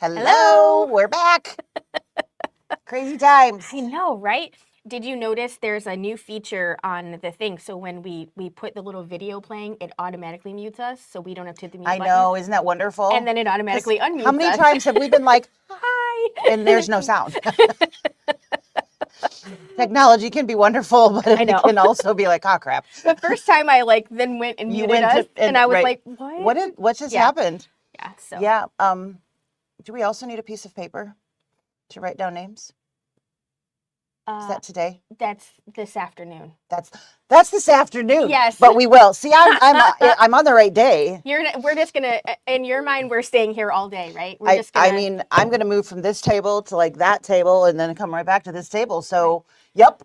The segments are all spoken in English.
Hello, we're back. Crazy times. I know, right? Did you notice there's a new feature on the thing? So when we put the little video playing, it automatically mutes us, so we don't have to hit the mute I button. know, isn't that wonderful? And then it automatically unmutes us. How many times have we been like, hi, and there's no sound? Technology can be wonderful, but it can also be like, oh crap. The first time I then went and muted us, and I was like, what? What just happened? Yeah. So yeah. Do we also need a piece of paper to write down names? Is that today? That's this afternoon. That's this afternoon. Yes. But we will. See, I'm on the right day. We're just gonna, in your mind, we're staying here all day, right? I mean, I'm gonna move from this table to like that table and then come right back to this table. So, yep,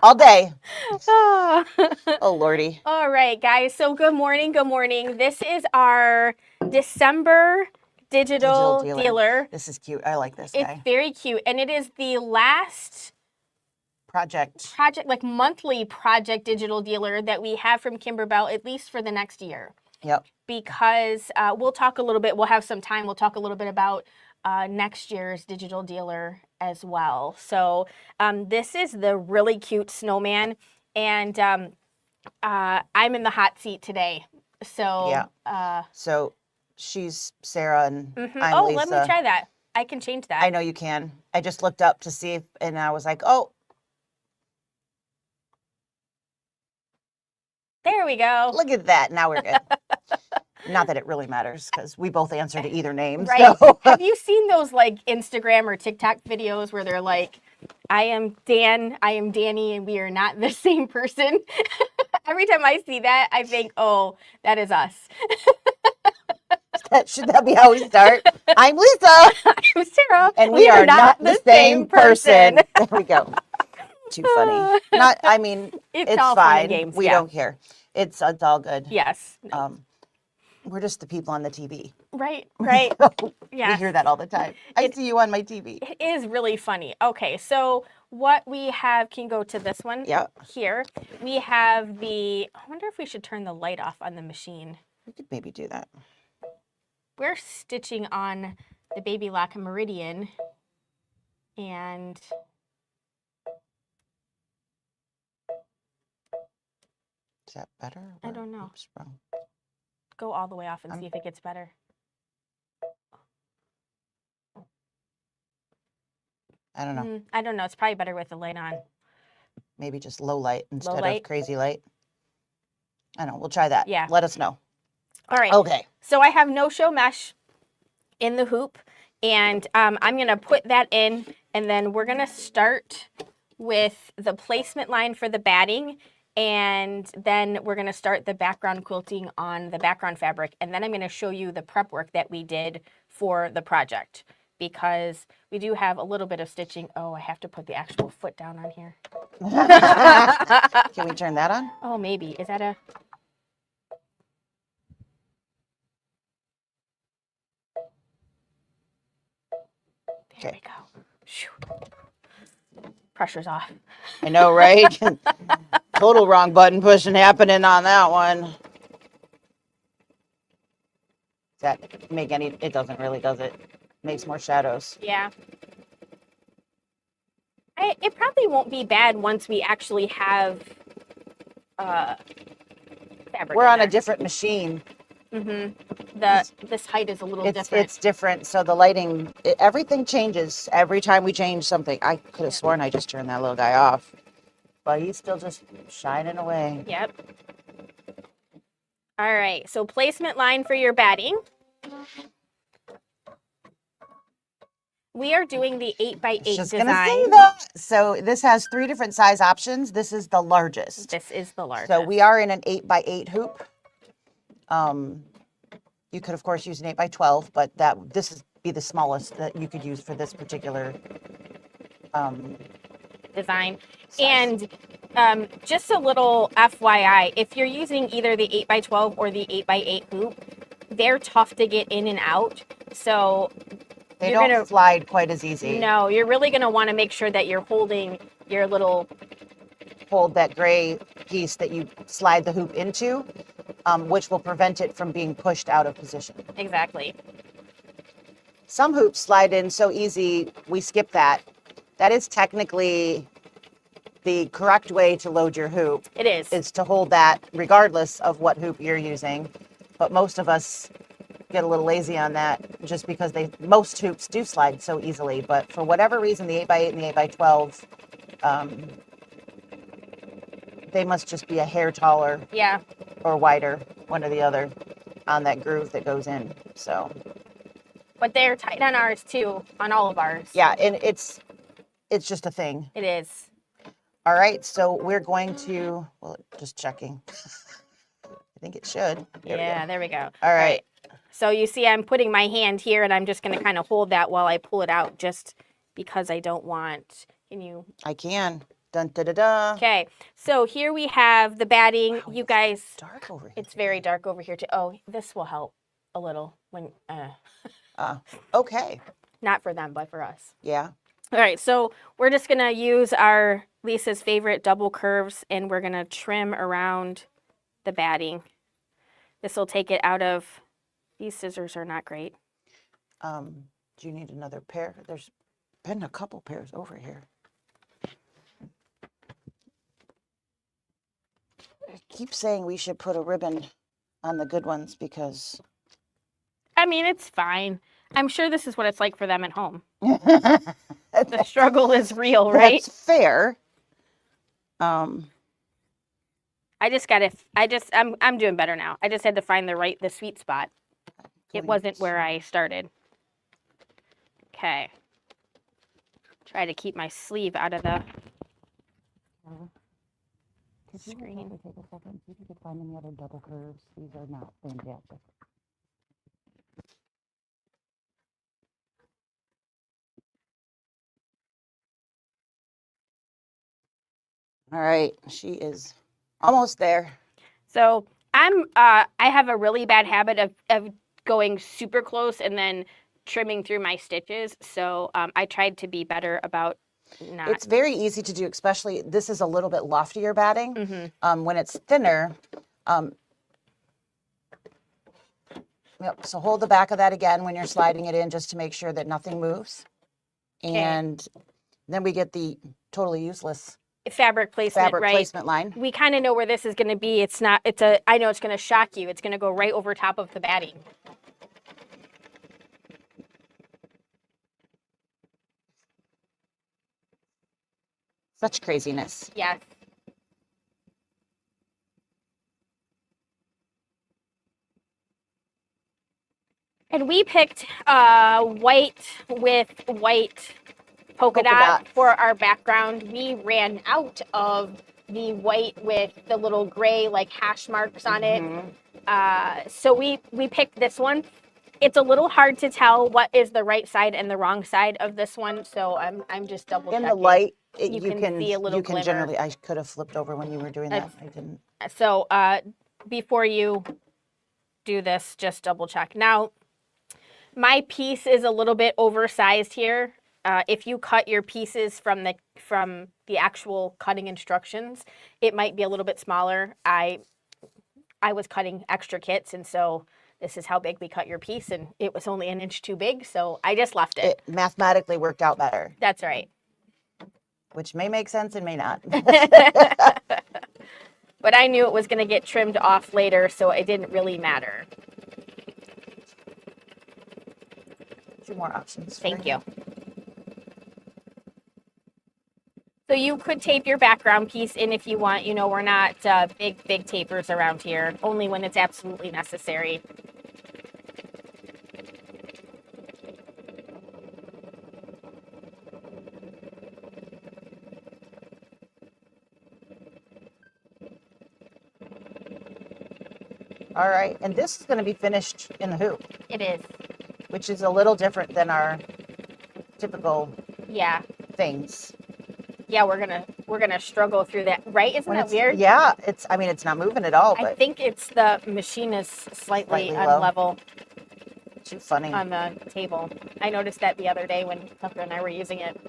all day. Oh, Lordy. All right, guys. So good morning. Good morning. This is our December digital dealer. This is cute. I like this guy. It's very cute, and it is the last project, like monthly project digital dealer that we have from Kimberbell, at least for the next year. Yep. Because we'll talk a little bit, we'll have some time, we'll talk a little bit about next year's digital dealer as well. So this is the really cute snowman, and I'm in the hot seat today. So yeah. So she's Sarah and I'm Lisa. Let me try that. I can change that. I know you can. I just looked up to see and I was like, oh. There we go. Look at that. Now we're good. Not that it really matters because we both answer to either name. Right. So. Have you seen those like Instagram or TikTok videos where they're like, I am Dan, I am Danny, and we are not the same person? Every time I see that, I think, oh, that is us. Should that be how we start? I'm Lisa. I'm Sarah. And we are not the same person. There we go. Too funny. I mean, it's all fine. Fun and games. We don't care. It's all good. Yes. We're just the people on the TV. Right. Yeah. We hear that all the time. I see you on my TV. It is really funny. Okay, so what we have, can you go to this one? Yeah. Here. We have I wonder if we should turn the light off on the machine. We could maybe do that. We're stitching on the Baby Lock Meridian, and is that better? I don't know. Oops, wrong. Go all the way off and see if it gets better. I don't know. I don't know. It's probably better with the light on. Maybe just low light instead of crazy light. I don't know. We'll try that. Yeah. Let us know. All right. Okay. So I have no-show mesh in the hoop, and I'm going to put that in, and then we're going to start with the placement line for the batting, and then we're going to start the background quilting on the background fabric, and then I'm going to show you the prep work that we did for the project, because we do have a little bit of stitching. Oh, I have to put the actual foot down on here. Can we turn that on? Oh, maybe. Is that a... There we go. Whew. Pressure's off. I know, right? Total wrong button pushing happening on that one. Does that make any? It doesn't really, does it? Makes more shadows. Yeah. It probably won't be bad once we actually have fabric. We're on a different machine. This height is a little different. It's different, so the lighting, everything changes every time we change something. I could have sworn I just turned that little guy off, but he's still just shining away. Yep. All right, so placement line for your batting. We are doing the 8x8 just design. Gonna say that. So this has 3 different size options. This is the largest. This is the largest. So we are in an 8x8 hoop. You could, of course, use an 8x12, but this is be the smallest that you could use for this particular design. Size. And just a little FYI, if you're using either the 8x12 or the 8x8 hoop, they're tough to get in and out. So they don't slide quite as easy. No, you're really going to want to make sure that you're holding your little... Hold that gray piece that you slide the hoop into, which will prevent it from being pushed out of position. Exactly. some hoops slide in so easy, we skip that. That is technically the correct way to load your hoop. It is To hold that regardless of what hoop you're using. But most of us get a little lazy on that just because most hoops do slide so easily. But for whatever reason, the 8x8 and the 8x12, they must just be a hair taller Yeah. or wider, one or the other, on that groove that goes in. So, But they're tight on ours too, on all of ours. yeah, and it's just a thing. It is. All right, so we're going to, well, just checking. I think it should. There we go. All right. So you see I'm putting my hand here and I'm just going to kind of hold that while I pull it out just because I don't want, I can. Dun, da, da, da. Okay, so here we have the batting. Wow, You guys, dark over here. it's very dark over here too. Oh, this will help a little when, Okay. not for them, but for us. Yeah. All right, so we're just going to use our Lisa's favorite double curves and we're going to trim around the batting. This will take it out of, these scissors are not great. Do you need another pair? There's been a couple pairs over here. I keep saying we should put a ribbon on the good ones because... I mean, it's fine. I'm sure this is what it's like for them at home. The struggle is real, right? That's fair. I'm doing better now. I just had to find the sweet spot. It wasn't where I started. Okay. Try to keep my sleeve out of the screen. Take a second. See if you can find any other double curves. These are not fantastic. All right, she is almost there. So I have a really bad habit of going super close and then trimming through my stitches. So I tried to be better about not. It's very easy to do, especially this is a little bit loftier batting. Mm-hmm. When it's thinner, yep, so hold the back of that again when you're sliding it in just to make sure that nothing moves. And then we get the totally useless fabric placement, right? placement line. We kind of know where this is going to be. I know it's going to shock you. It's going to go right over top of the batting. Such craziness. Yes. And we picked white with white polka dot for our background. We ran out of the white with the little gray like hash marks on it. So we picked this one. It's a little hard to tell what is the right side and the wrong side of this one, so I'm just double checking. In the light, you can see a little glimmer. Generally, I could have flipped over when you were doing that. I didn't. So before you do this, just double check. Now, my piece is a little bit oversized here. If you cut your pieces from the actual cutting instructions, it might be a little bit smaller. I was cutting extra kits, and so this is how big we cut your piece, and it was only an inch too big, so I just left it. It mathematically worked out better. That's right. Which may make sense and may not. But I knew it was going to get trimmed off later, so it didn't really matter. 2 more options. Thank you. So you could tape your background piece in if you want. You know, we're not big tapers around here, only when it's absolutely necessary. All right, and this is going to be finished in the hoop. It is. Which is a little different than our typical things. Yeah, we're gonna struggle through that, right? Isn't that weird? Yeah, it's not moving at all. But I think it's the machine is slightly unlevel. Too funny. On the table. I noticed that the other day when Tucker and I were using it.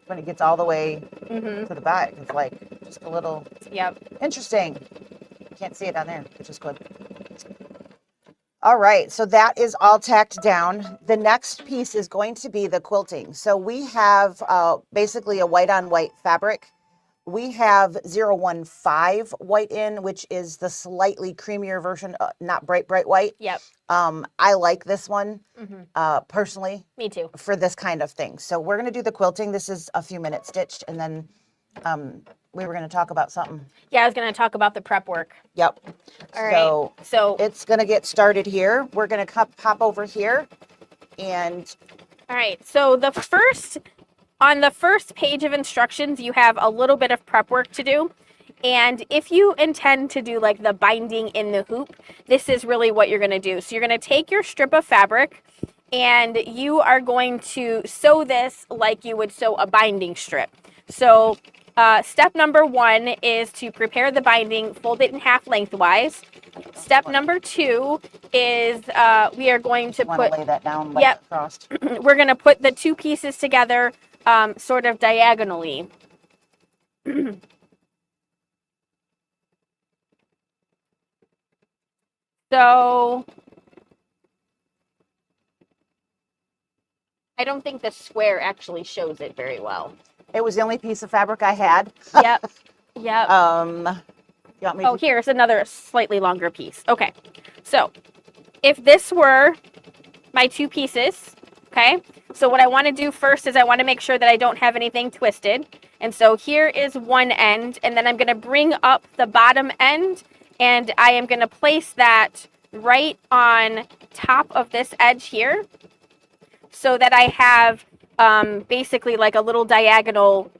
When it gets all the way to the back, it's like just a little. Yep. Interesting. Can't see it on there, which is good. All right, so that is all tacked down. The next piece is going to be the quilting. So we have basically a white on white fabric. We have 015 white in, which is the slightly creamier version, not bright white. Yep. I like this one personally. Me too. For this kind of thing. So we're going to do the quilting. This is a few minutes stitched, and then we were going to talk about something. Yeah, I was going to talk about the prep work. Yep. All right. So it's going to get started here. We're going to pop over here, and all right. So on the first page of instructions, you have a little bit of prep work to do. And if you intend to do like the binding in the hoop, this is really what you're going to do. So you're going to take your strip of fabric and you are going to sew this like you would sew a binding strip. So step number 1 is to prepare the binding, fold it in half lengthwise. Step number 2 is we are going to lay that down across. We're going to put the two pieces together sort of diagonally. So I don't think the square actually shows it very well. It was the only piece of fabric I had. Yep. You want me here's another slightly longer piece. Okay. So if this were my two pieces, okay, so what I want to do first is I want to make sure that I don't have anything twisted. And so here is one end, and then I'm going to bring up the bottom end, and I am going to place that right on top of this edge here so that I have basically like a little diagonal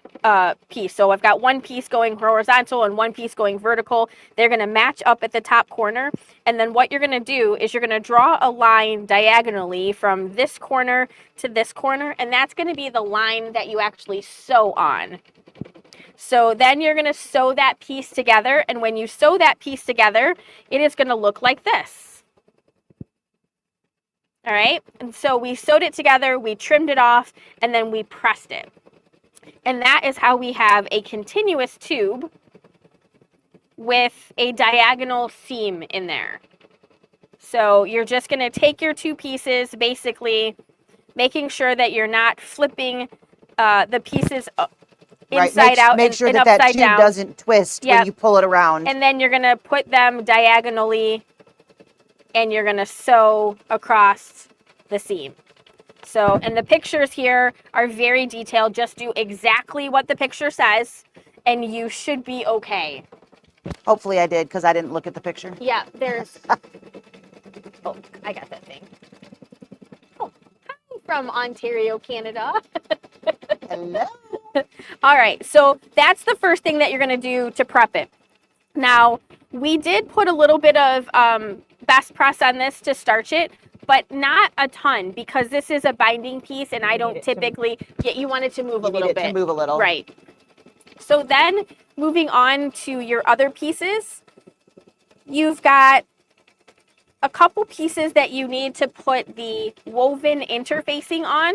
piece. So I've got one piece going horizontal and one piece going vertical. They're going to match up at the top corner. And then what you're going to do is you're going to draw a line diagonally from this corner to this corner. And that's going to be the line that you actually sew on. So then you're going to sew that piece together. And when you sew that piece together, it is going to look like this. All right. And so we sewed it together, we trimmed it off, and then we pressed it. And that is how we have a continuous tube with a diagonal seam in there. So you're just going to take your two pieces, basically making sure that you're not flipping the pieces inside out make sure and that upside tube down. Doesn't twist when you pull it around. And then you're going to put them diagonally and you're going to sew across the seam. So, and the pictures here are very detailed. Just do exactly what the picture says and you should be okay. Hopefully I did, because I didn't look at the picture. Yeah, there's... Oh, I got that thing. Oh, hi from Ontario, Canada. Hello. All right, so that's the first thing that you're going to do to prep it. Now, we did put a little bit of best press on this to starch it, but not a ton, because this is a binding piece and I don't typically... you want it to move a little bit. To move a little. Right. So then, moving on to your other pieces, you've got a couple pieces that you need to put the woven interfacing on.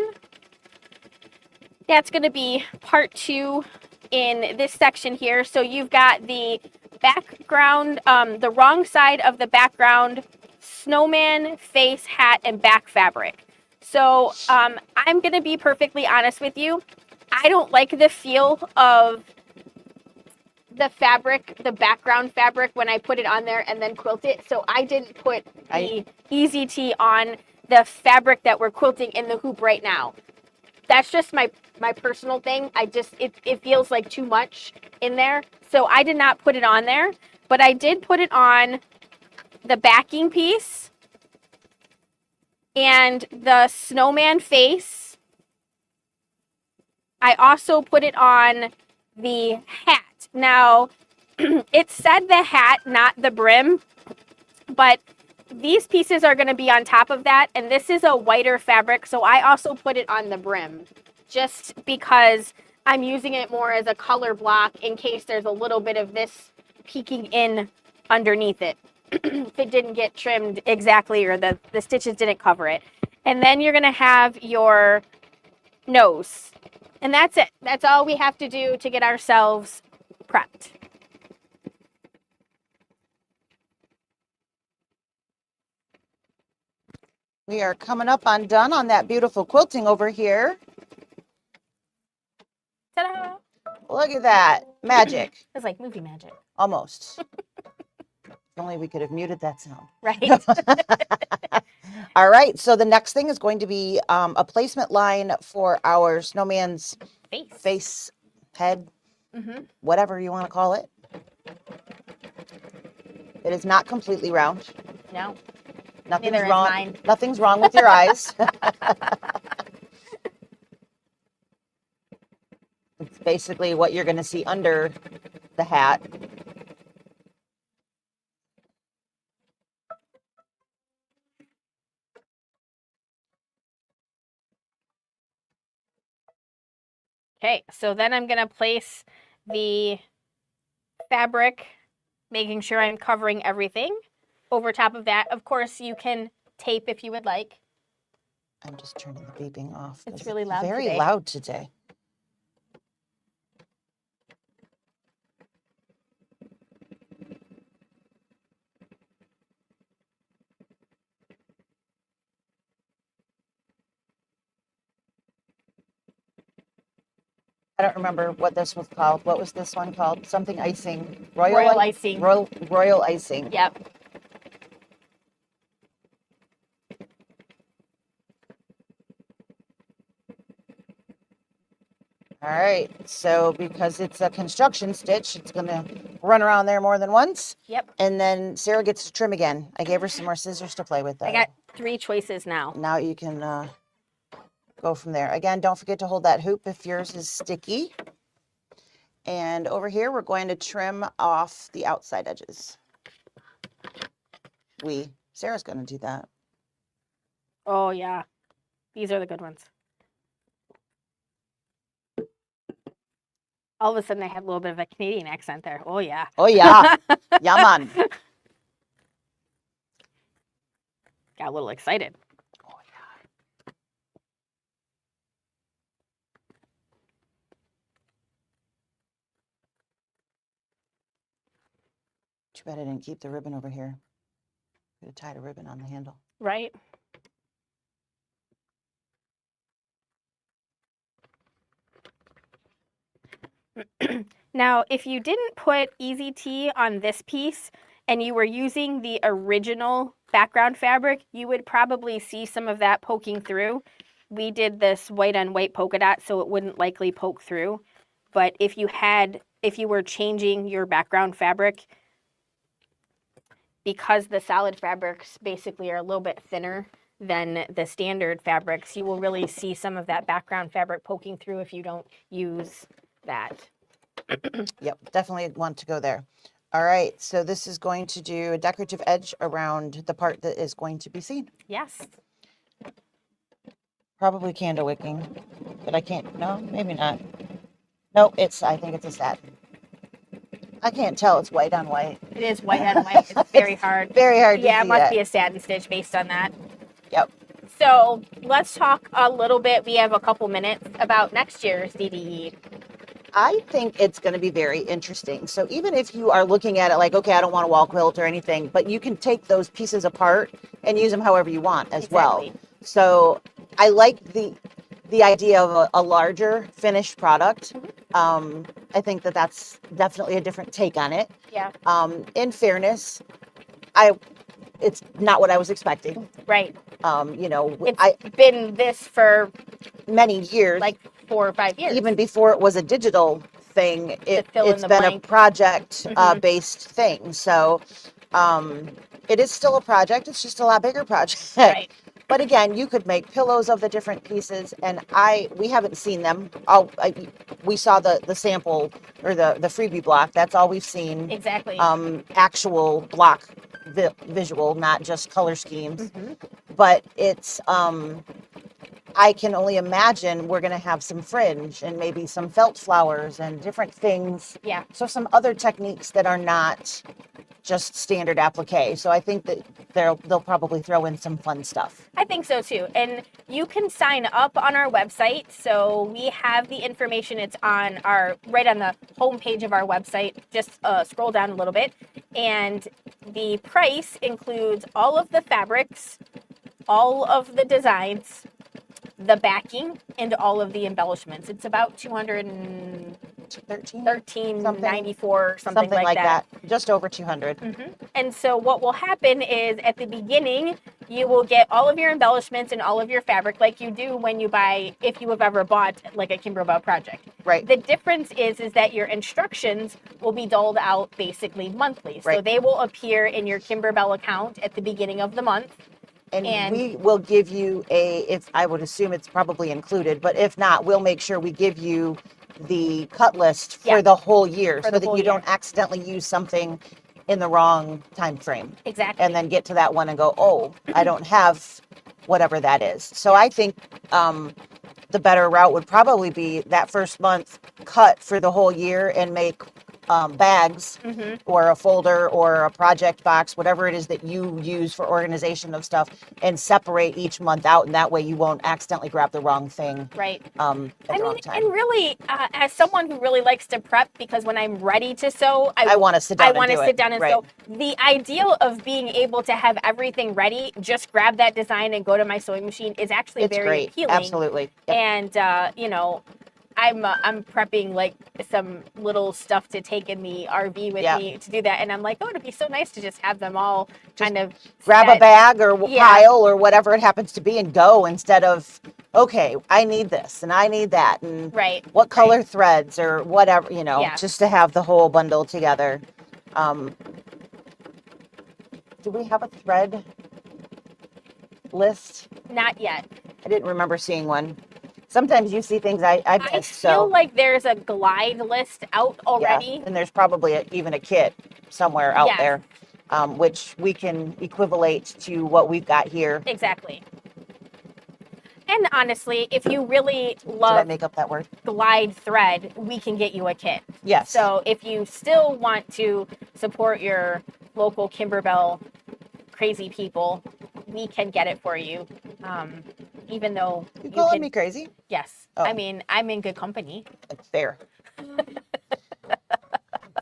That's going to be part 2 in this section here. So you've got the background, the wrong side of the background, snowman, face, hat, and back fabric. So I'm going to be perfectly honest with you. I don't like the feel of the fabric, the background fabric, when I put it on there and then quilt it. So I didn't put the Easy Tee on the fabric that we're quilting in the hoop right now. That's just my personal thing. It feels like too much in there. So I did not put it on there, but I did put it on the backing piece and the snowman face. I also put it on the hat. Now, it said the hat, not the brim, but these pieces are going to be on top of that, and this is a whiter fabric, so I also put it on the brim, just because I'm using it more as a color block in case there's a little bit of this peeking in underneath it, if it didn't get trimmed exactly or the stitches didn't cover it. And then you're going to have your nose, and that's it. That's all we have to do to get ourselves prepped. We are coming up on done on that beautiful quilting over here. Ta-da! Look at that. Magic. It's like movie magic. Almost. If only we could have muted that sound. Right. All right. So the next thing is going to be a placement line for our snowman's face, head, whatever you want to call it. It is not completely round. No. Nothing's Neither is wrong. mine. Nothing's wrong with your eyes. It's basically what you're going to see under the hat. Okay, so then I'm going to place the fabric, making sure I'm covering everything. Over top of that, of course, you can tape if you would like. I'm just turning the beeping off. It's really loud very today. loud today. I don't remember what this was called. What was this one called? Something icing. Royal icing. Royal icing. Yep. All right, so because it's a construction stitch, it's gonna run around there more than once. Yep. And then Sarah gets to trim again. I gave her some more scissors to play with though. I got 3 choices now. Now you can go from there. Again, don't forget to hold that hoop if yours is sticky. And over here, we're going to trim off the outside edges. Sarah's gonna do that. Oh, yeah. These are the good ones. All of a sudden, I had a little bit of a Canadian accent there. Oh, yeah. Oh, yeah. Yeah, man. Got a little excited. Oh, yeah. Too bad I didn't keep the ribbon over here. Could have tied a ribbon on the handle. Right? Now, if you didn't put Easy Tea on this piece and you were using the original background fabric, you would probably see some of that poking through. We did this white on white polka dot, so it wouldn't likely poke through. But if you were changing your background fabric, because the solid fabrics basically are a little bit thinner than the standard fabrics, you will really see some of that background fabric poking through if you don't use that. Yep, definitely want to go there. All right, so this is going to do a decorative edge around the part that is going to be seen. Yes. Probably candle wicking, but I can't, no, maybe not. No, I think it's a satin. I can't tell, it's white on white. It is white on white, it's very hard. Very hard to Yeah, see it must that. be a satin stitch based on that. Yep. So let's talk a little bit, we have a couple minutes, about next year's DDE. I think it's going to be very interesting. So even if you are looking at it like, okay, I don't want a wall quilt or anything, but you can take those pieces apart and use them however you want as well. So I like the idea of a larger finished product. I think that's definitely a different take on it. Yeah. In fairness, it's not what I was expecting. Right. It's been this for many years. Like 4 or 5 years. Even before it was a digital thing, it's been blank. a project based thing. So it is still a project. It's just a lot bigger project. Right. But again, you could make pillows of the different pieces, and we haven't seen them. We saw the sample or the freebie block. That's all we've seen. Exactly. Actual block visual, not just color schemes. But it's I can only imagine we're going to have some fringe and maybe some felt flowers and different things. Yeah. So some other techniques that are not just standard applique. So I think that they'll probably throw in some fun stuff. I think so too. And you can sign up on our website. So we have the information. It's on right on the homepage of our website. Just scroll down a little bit. And the price includes all of the fabrics all of the designs, the backing, and all of the embellishments. It's about 213.94, something like that. Just over 200. And so what will happen is at the beginning, you will get all of your embellishments and all of your fabric like you do when you buy, if you have ever bought like a Kimberbell project. Right. The difference is that your instructions will be doled out basically monthly. So Right. they will appear in your Kimberbell account at the beginning of the month. And we will give you if I would assume it's probably included, but if not, we'll make sure we give you the cut list for the whole year so that you don't accidentally use something in the wrong time frame. Exactly. And then get to that one and go, oh, I don't have whatever that is. So I think the better route would probably be that first month cut for the whole year and make bags or a folder or a project box, whatever it is that you use for organization of stuff, and separate each month out. And that way you won't accidentally grab the wrong thing. Right. At the wrong time. And really, as someone who really likes to prep, because when I'm ready to sew, I want to sit down and sew. The ideal of being able to have everything ready, just grab that design and go to my sewing machine is actually very appealing. Absolutely. Yep. And, I'm prepping like some little stuff to take in the RV with me to do that. And I'm like, oh, it'd be so nice to just have them all kind of grab a bag or pile or whatever it happens to be and go, instead of, okay, I need this and I need that. And what color threads or whatever, just to have the whole bundle together. Do we have a thread list? Not yet. I didn't remember seeing one. Sometimes you see things I feel like there's a glide list out already. Yeah, and there's probably even a kit somewhere out there, which we can equivalate to what we've got here. Exactly. And honestly, if you really love Did I make up that word? Glide thread, we can get you a kit. Yes. So if you still want to support your local Kimberbell crazy people, we can get it for you. Even though you calling me crazy? Yes. Oh. I mean, I'm in good company. That's fair.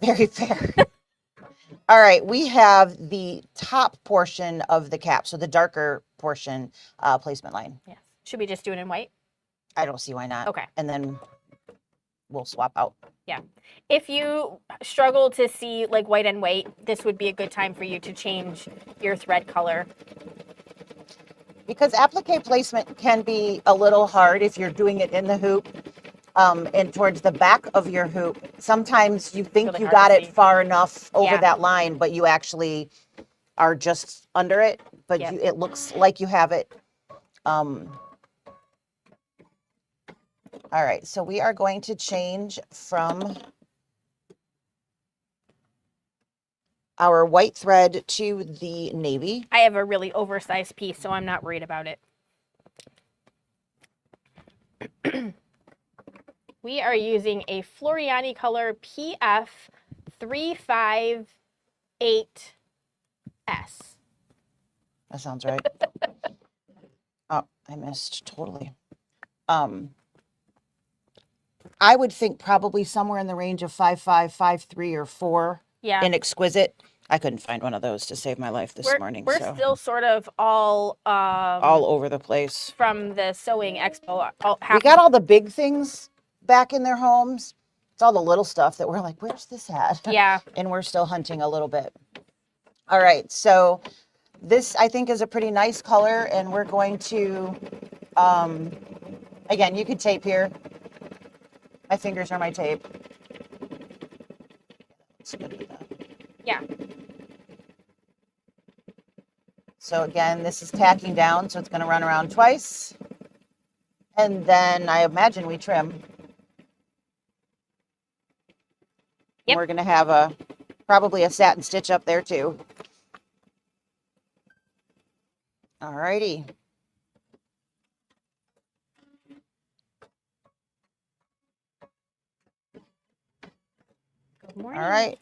Very fair. All right, we have the top portion of the cap, so the darker portion placement line. Yes. Should we just do it in white? I don't see why not. Okay. And then we'll swap out. Yeah. If you struggle to see like white and white, this would be a good time for you to change your thread color. Because applique placement can be a little hard if you're doing it in the hoop and towards the back of your hoop. Sometimes you think really you got it far enough over that line, but you actually are just under it. But it looks like you have it. All right, so we are going to change from our white thread to the navy. I have a really oversized piece, so I'm not worried about it. We are using a Floriani color PF 358S. That sounds right. Oh, I missed totally. I would think probably somewhere in the range of 5.5, 5.3, or 4. Yeah. In exquisite. I couldn't find one of those to save my life this morning. We're still sort of all over the place from the sewing expo. We got all the big things back in their homes. It's all the little stuff that we're like, where's this at? Yeah. And we're still hunting a little bit. All right, so this I think is a pretty nice color, and we're going to again, you could tape here. My fingers are my tape. Yeah. So again, this is tacking down, so it's going to run around twice. And then I imagine we trim. Yep. We're going to have probably a satin stitch up there too. All righty. Good morning. All right.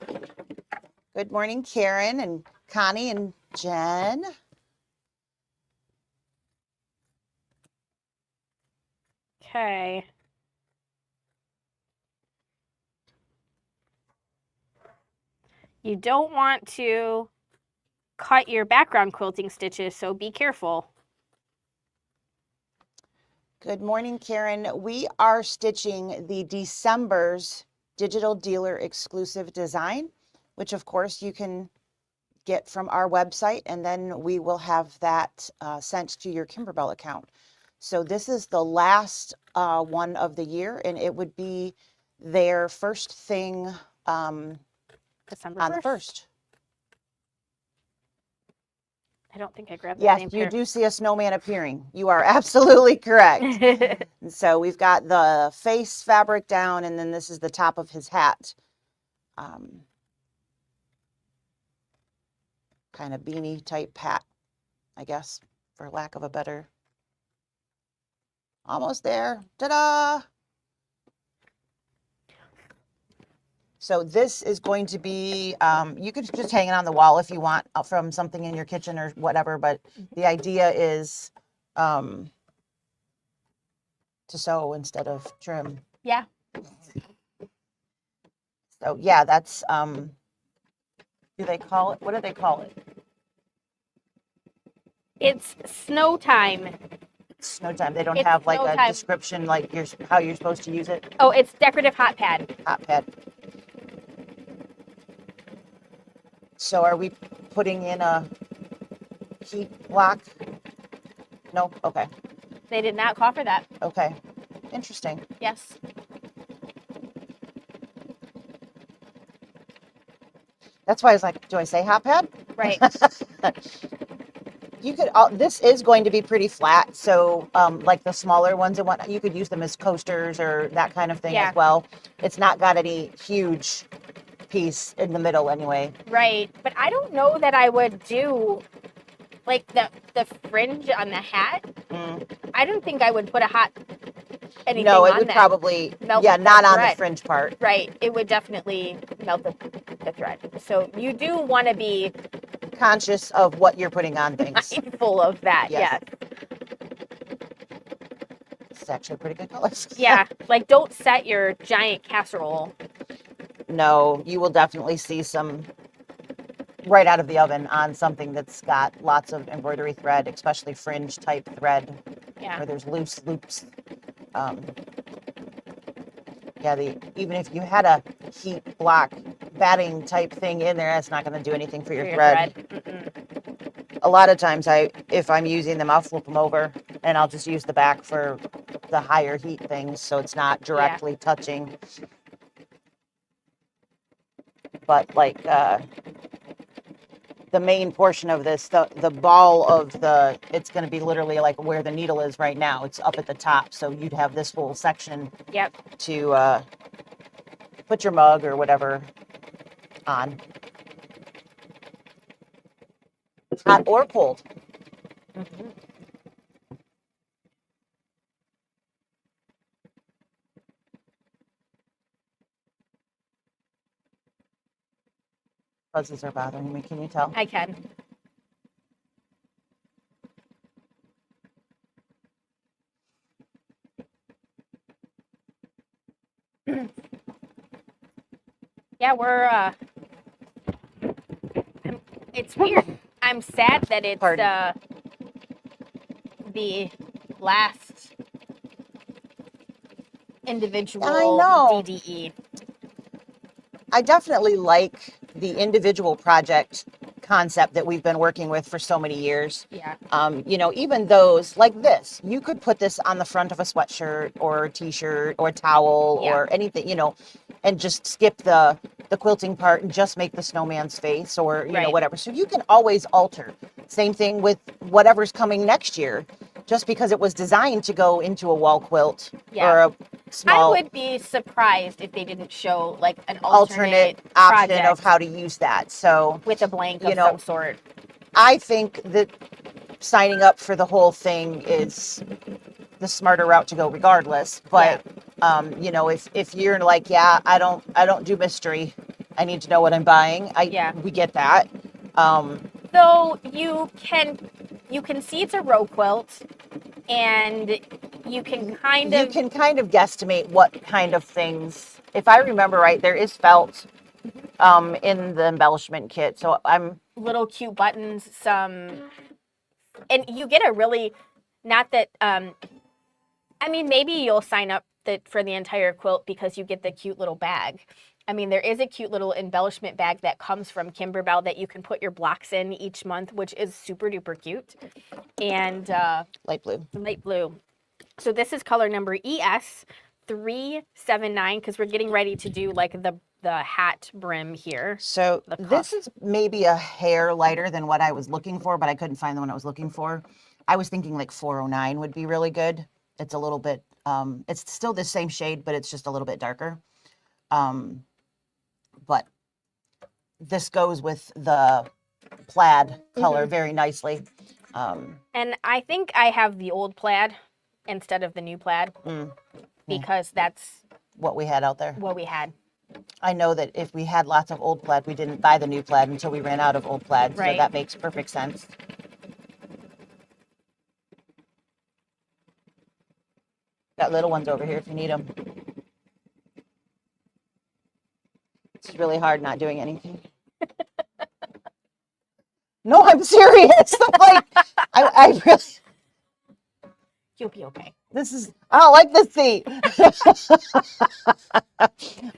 Good morning, Karen and Connie and Jen. Okay. You don't want to cut your background quilting stitches, so be careful. Good morning, Karen. We are stitching the December's Digital Dealer exclusive design, which of course you can get from our website, and then we will have that sent to your Kimberbell account. So this is the last one of the year, and it would be their first thing December on the 1st. 1st. I don't think I grabbed the Yes, same you pair. do see a snowman appearing. You are absolutely correct. And so we've got the face fabric down, and then this is the top of his hat. Kind of beanie type hat, I guess, for lack of a better. Almost there. Ta-da! So this is going to be, you could just hang it on the wall if you want from something in your kitchen or whatever, but the idea is to sew instead of trim. Yeah. So yeah, that's, do they call it, what do they call it? It's snow time. Snow time. They don't It's have like snow a time. description like how you're supposed to use it. Oh, it's decorative hot pad. Hot pad. So are we putting in a heat block? No? Okay. They did not call for that. Okay. Interesting. Yes. That's why I was like, do I say hot pad? Right. You could, this is going to be pretty flat. So like the smaller ones and what, you could use them as coasters or that kind of thing Yeah. as well. It's not got any huge piece in the middle anyway. Right. But I don't know that I would do like the fringe on the hat. I don't think I would put a hot anything No, it on would that. probably, Melt yeah, the not on the thread. fringe part. Right. It would definitely melt the thread. So you do want to be Conscious of what you're putting on things. mindful of that. Yes. Yes. It's actually pretty good colors. Yeah. Like don't set your giant casserole. No, you will definitely see some right out of the oven on something that's got lots of embroidery thread, especially fringe type thread, Yeah. where there's loose loops. Yeah, even if you had a heat block batting type thing in there, that's not going to do anything for your thread. A lot of times, if I'm using them, I'll flip them over and I'll just use the back for the higher heat things, so it's not directly touching. But like the main portion of this, the ball of it's going to be literally like where the needle is right now. It's up at the top, so you'd have this whole section. Yep. To put your mug or whatever on. Hot or cold. Mm-hmm. Buzzes are bothering me. Can you tell? I can. Yeah, we're it's weird. I'm sad that it's the last individual DDE. I definitely like the individual project concept that we've been working with for so many years. Yeah. You know, even those like this, you could put this on the front of a sweatshirt or a t-shirt or a towel or anything, you know, and just skip the quilting part and just make the snowman's face or, you know, whatever. So you can always alter. Same thing with whatever's coming next year. Just because it was designed to go into a wall quilt or a small. I would be surprised if they didn't show like an alternate option of how to use that. So with a blank of some sort. I think that signing up for the whole thing is the smarter route to go regardless. But you know, if you're like, yeah, I don't do mystery. I need to know what I'm buying. We get that. So you can see it's a row quilt, and you can kind of guesstimate what kind of things. If I remember right, there is felt in the embellishment kit. So I'm little cute buttons, and you get a really, not that I mean, maybe you'll sign up for the entire quilt because you get the cute little bag. I mean, there is a cute little embellishment bag that comes from Kimberbell that you can put your blocks in each month, which is super duper cute. And Light blue. light blue. So this is color number ES379 because we're getting ready to do like the hat brim here. So this is maybe a hair lighter than what I was looking for, but I couldn't find the one I was looking for. I was thinking like 409 would be really good. It's a little bit, it's still the same shade, but it's just a little bit darker. But this goes with the plaid color very nicely. And I think I have the old plaid instead of the new plaid because that's what we had out there. what we had. I know that if we had lots of old plaid, we didn't buy the new plaid until we ran out of old plaid. Right. So that makes perfect sense. Got little ones over here if you need them. It's really hard not doing anything. No, I'm serious. Like, I really. You'll be okay. I don't like this seat.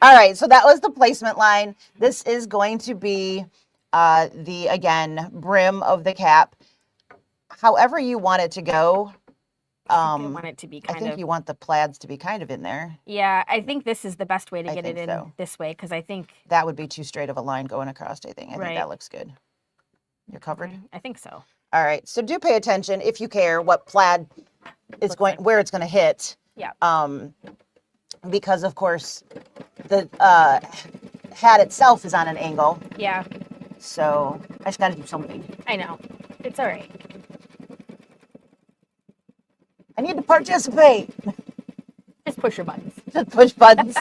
All right, so that was the placement line. This is going to be again, brim of the cap. However you want it to go. I want it to be I think you want the plaids to be kind of in there. Yeah, I think this is the best way to get it think in so. this way because I think That would be too straight of a line going across, I think. I think Right. that looks good. You're covered? I think so. All right, so do pay attention if you care what plaid is where it's going to hit. Yeah. Because of course the hat itself is on an angle, Yeah, so I just got to do something. I know. It's all right. I need to participate. Just push your buttons. Just push buttons.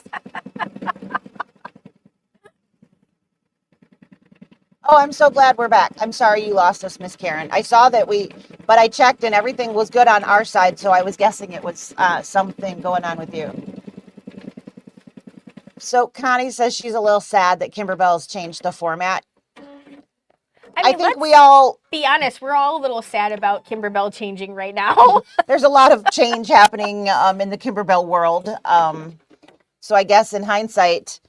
Oh, I'm so glad we're back. I'm sorry you lost us, Miss Karen. I saw that but I checked and everything was good on our side, so I was guessing it was something going on with you. So Connie says she's a little sad that Kimberbell's changed the format. I think we all be honest. We're all a little sad about Kimberbell changing right now. there's a lot of change happening in the Kimberbell world. So I guess in hindsight,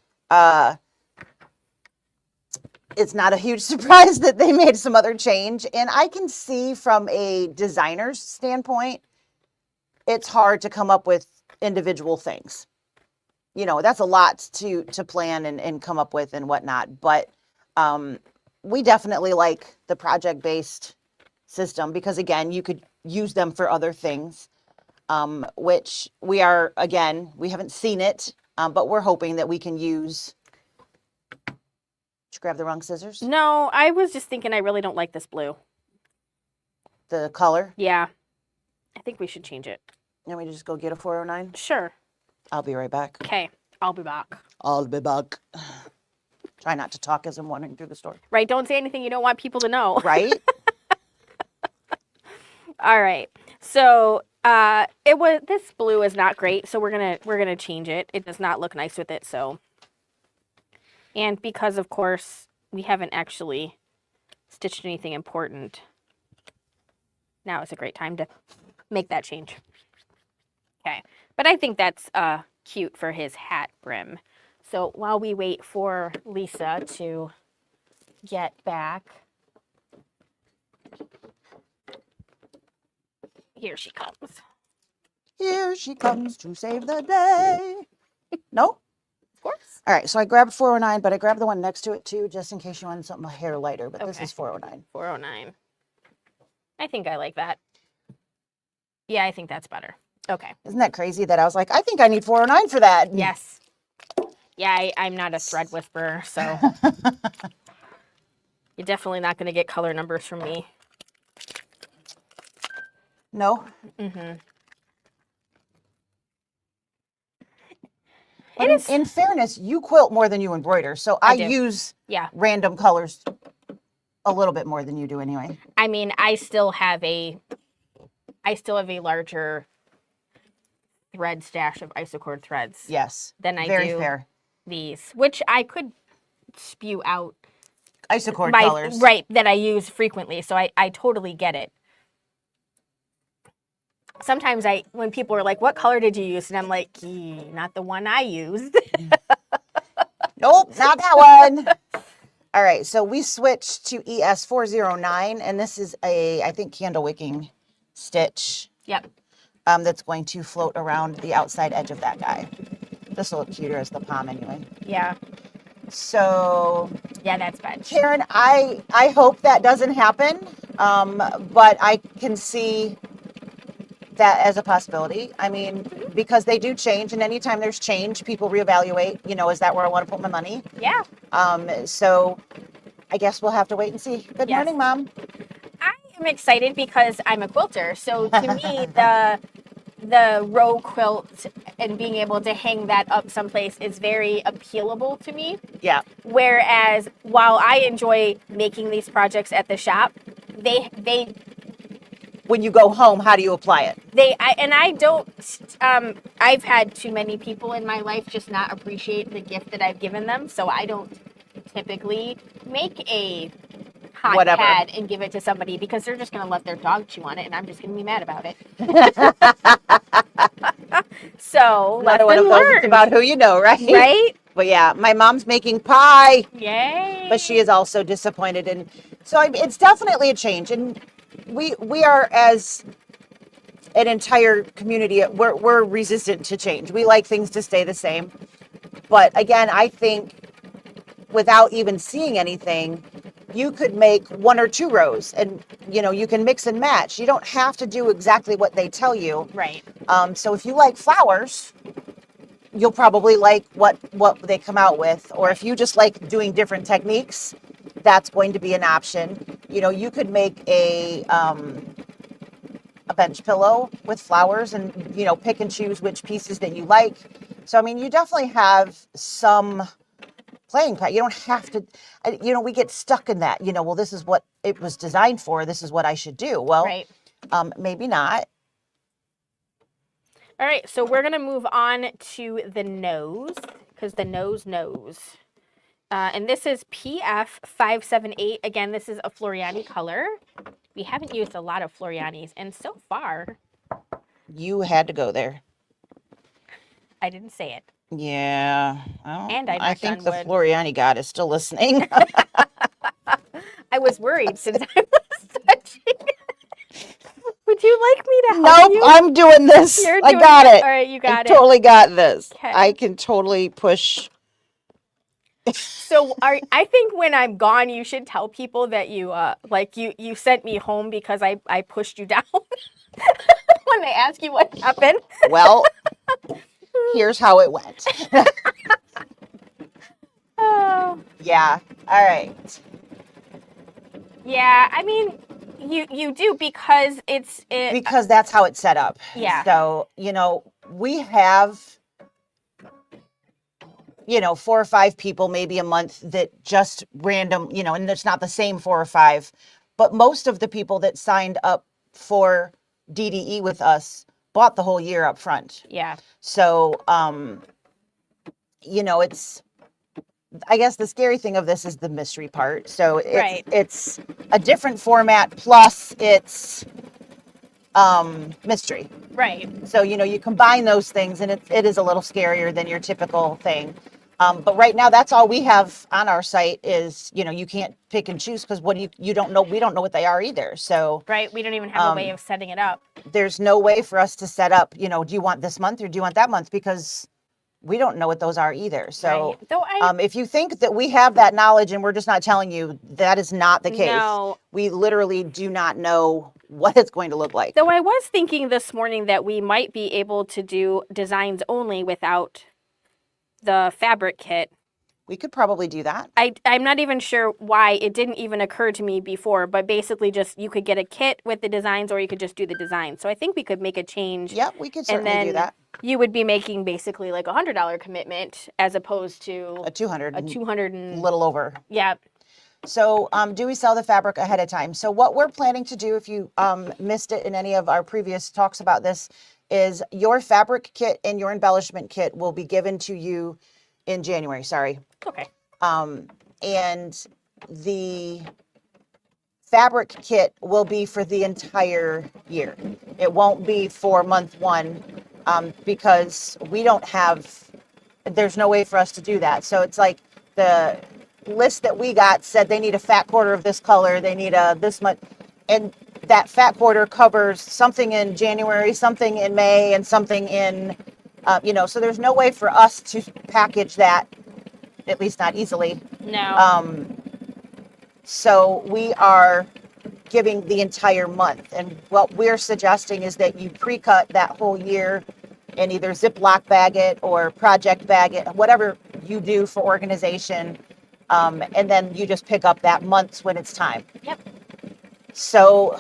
it's not a huge surprise that they made some other change. And I can see from a designer's standpoint, it's hard to come up with individual things. You know, that's a lot to plan and come up with and whatnot. But we definitely like the project-based system because, again, you could use them for other things, which we haven't seen it, but we're hoping that we can use. Did you grab the wrong scissors? No, I was just thinking I really don't like this blue. The color? Yeah. I think we should change it. Let me just go get a 409. Sure. I'll be right back. Okay, I'll be back. I'll be back. Try not to talk as I'm wandering through the store. Right, don't say anything you don't want people to know. Right? All right. So this blue is not great, so we're gonna change it. It does not look nice with it, so. And because of course we haven't actually stitched anything important, now is a great time to make that change. Okay, but I think that's cute for his hat brim. So while we wait for Lisa to get back, here she comes. Here she comes to save the day. No? Of course. All right, so I grabbed 409, but I grabbed the one next to it too, just in case you wanted something a hair lighter, but this Okay. is 409. 409. I think I like that. Yeah, I think that's better. Okay. Isn't that crazy that I was like, I think I need 409 for that? Yes. Yeah, I'm not a thread whisperer, so you're definitely not going to get color numbers from me. No? Mm-hmm. But in fairness, you quilt more than you embroider, so I do. use Yeah. random colors a little bit more than you do anyway. I mean, I still have a larger thread stash of isocord threads Yes. than I Very do fair. these, which I could spew out Isocord colors. right, that I use frequently. So I totally get it. sometimes when people are like, what color did you use? And I'm like, not the one I used. Nope, not that one. All right, so we switched to ES409, and this is I think, candle wicking stitch. Yep. That's going to float around the outside edge of that guy. This will look cuter as the palm anyway. Yeah. So, yeah, that's bad. Karen, I hope that doesn't happen, but I can see that as a possibility. I mean, because they do change, and anytime there's change, people reevaluate, is that where I want to put my money? Yeah. So I guess we'll have to wait and see. Good morning, Mom. I am excited because I'm a quilter. So to me, the row quilt and being able to hang that up someplace is very appealable to me. Yeah. Whereas while I enjoy making these projects at the shop, they when you go home, how do you apply it? I've had too many people in my life just not appreciate the gift that I've given them. So I don't typically make a hot pad and give it to somebody because they're just going to let their dog chew on it and I'm just going to be mad about it. So Another one of those, it's about who you know, right? Right? But yeah, my mom's making pie. Yay. But she is also disappointed. And so it's definitely a change. And we are, as an entire community, we're resistant to change. We like things to stay the same. But again, I think without even seeing anything, you could make 1 or 2 rows and, you can mix and match. You don't have to do exactly what they tell you. Right. So if you like flowers, you'll probably like what they come out with. Or if you just like doing different techniques, that's going to be an option. You could make a bench pillow with flowers and, pick and choose which pieces that you like. So, I mean, you definitely have some playing part. You don't have to, we get stuck in that, well, this is what it was designed for. This is what I should do. Well, right. Maybe not. All right. So we're going to move on to the nose because the nose knows. And this is PF 578. Again, this is a Floriani color. We haven't used a lot of Florianis, and so far... You had to go there. I didn't say it. Yeah. I think the Floriani God is still listening. I was worried since I was touching. Would you like me to help you? Nope, I'm doing this. I got it. All right, you got it. Totally got this. Okay. I can totally push. So I think when I'm gone, you should tell people that you you sent me home because I pushed you down when they ask you what happened. Well, here's how it went. Oh. Yeah. All right. Yeah, I mean, you do because because that's how it's set up. Yeah. So, we have 4 or 5 people maybe a month that just random, and it's not the same 4 or 5, but most of the people that signed up for DDE with us bought the whole year up front. Yeah. So, it's, I guess the scary thing of this is the mystery part. So it's a different format plus it's mystery. Right. So, you combine those things and it is a little scarier than your typical thing. But right now, that's all we have on our site is, you can't pick and choose because you don't know, we don't know what they are either. So, right. We don't even have a way of setting it up. There's no way for us to set up, do you want this month or do you want that month? Because we don't know what those are either. So, if you think that we have that knowledge and we're just not telling you, that is not the case. No. We literally do not know what it's going to look like. Though I was thinking this morning that we might be able to do designs only without the fabric kit. We could probably do that. I'm not even sure why it didn't even occur to me before, but basically just you could get a kit with the designs or you could just do the design. So I think we could make a change. Yep, we could certainly do that. You would be making basically like $100 commitment as opposed to a 200. A 200 and little over. Yeah. So do we sell the fabric ahead of time? So what we're planning to do, if you missed it in any of our previous talks about this, is your fabric kit and your embellishment kit will be given to you in January. Sorry. Okay. And the fabric kit will be for the entire year. It won't be for month one, because we don't have, there's no way for us to do that. So it's like the list that we got said they need a fat quarter of this color, they need a this much, and that fat quarter covers something in January, something in May, and something in, so there's no way for us to package that, at least not easily. No. So we are giving the entire month. And what we're suggesting is that you pre-cut that whole year and either Ziploc bag it or project bag it, whatever you do for organization. And then you just pick up that month's when it's time. Yep. So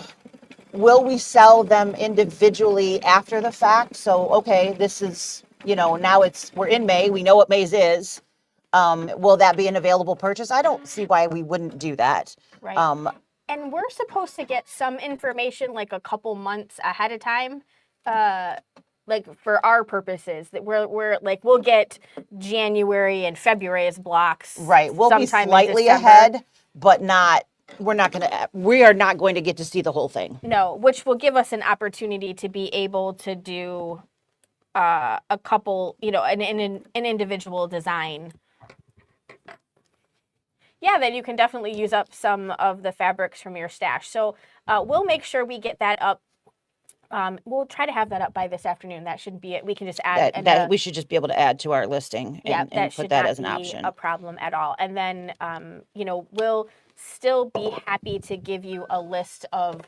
will we sell them individually after the fact? So, okay, this is, now we're in May. We know what May's is. Will that be an available purchase? I don't see why we wouldn't do that. Right. And we're supposed to get some information like a couple months ahead of time, like for our purposes. That we're like we'll get January and February as blocks. Right. We'll be sometime in slightly December. ahead, but we are not going to get to see the whole thing. No, which will give us an opportunity to be able to do a couple, an individual design. Yeah, then you can definitely use up some of the fabrics from your stash. So we'll make sure we get that up. We'll try to have that up by this afternoon. That shouldn't be it. We can just add we should just be able to add to our listing and put that as an option. A problem at all. And then we'll still be happy to give you a list of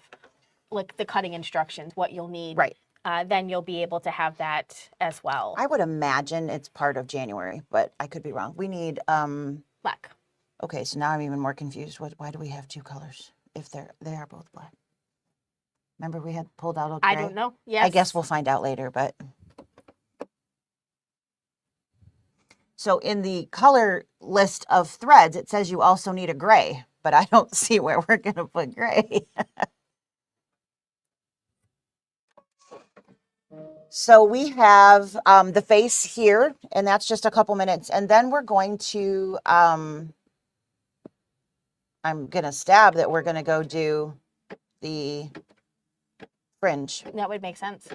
like the cutting instructions, what you'll need. Right. Then you'll be able to have that as well. I would imagine it's part of January, but I could be wrong. We need black. Okay, so now I'm even more confused. Why do we have two colors if they are both black? Remember we had pulled out a gray? I don't know. Yes. I guess we'll find out later, but. So in the color list of threads, it says you also need a gray, but I don't see where we're going to put gray. So we have the face here, and that's just a couple minutes. And then we're going to, I'm going to stab that we're going to go do the fringe. That would make sense.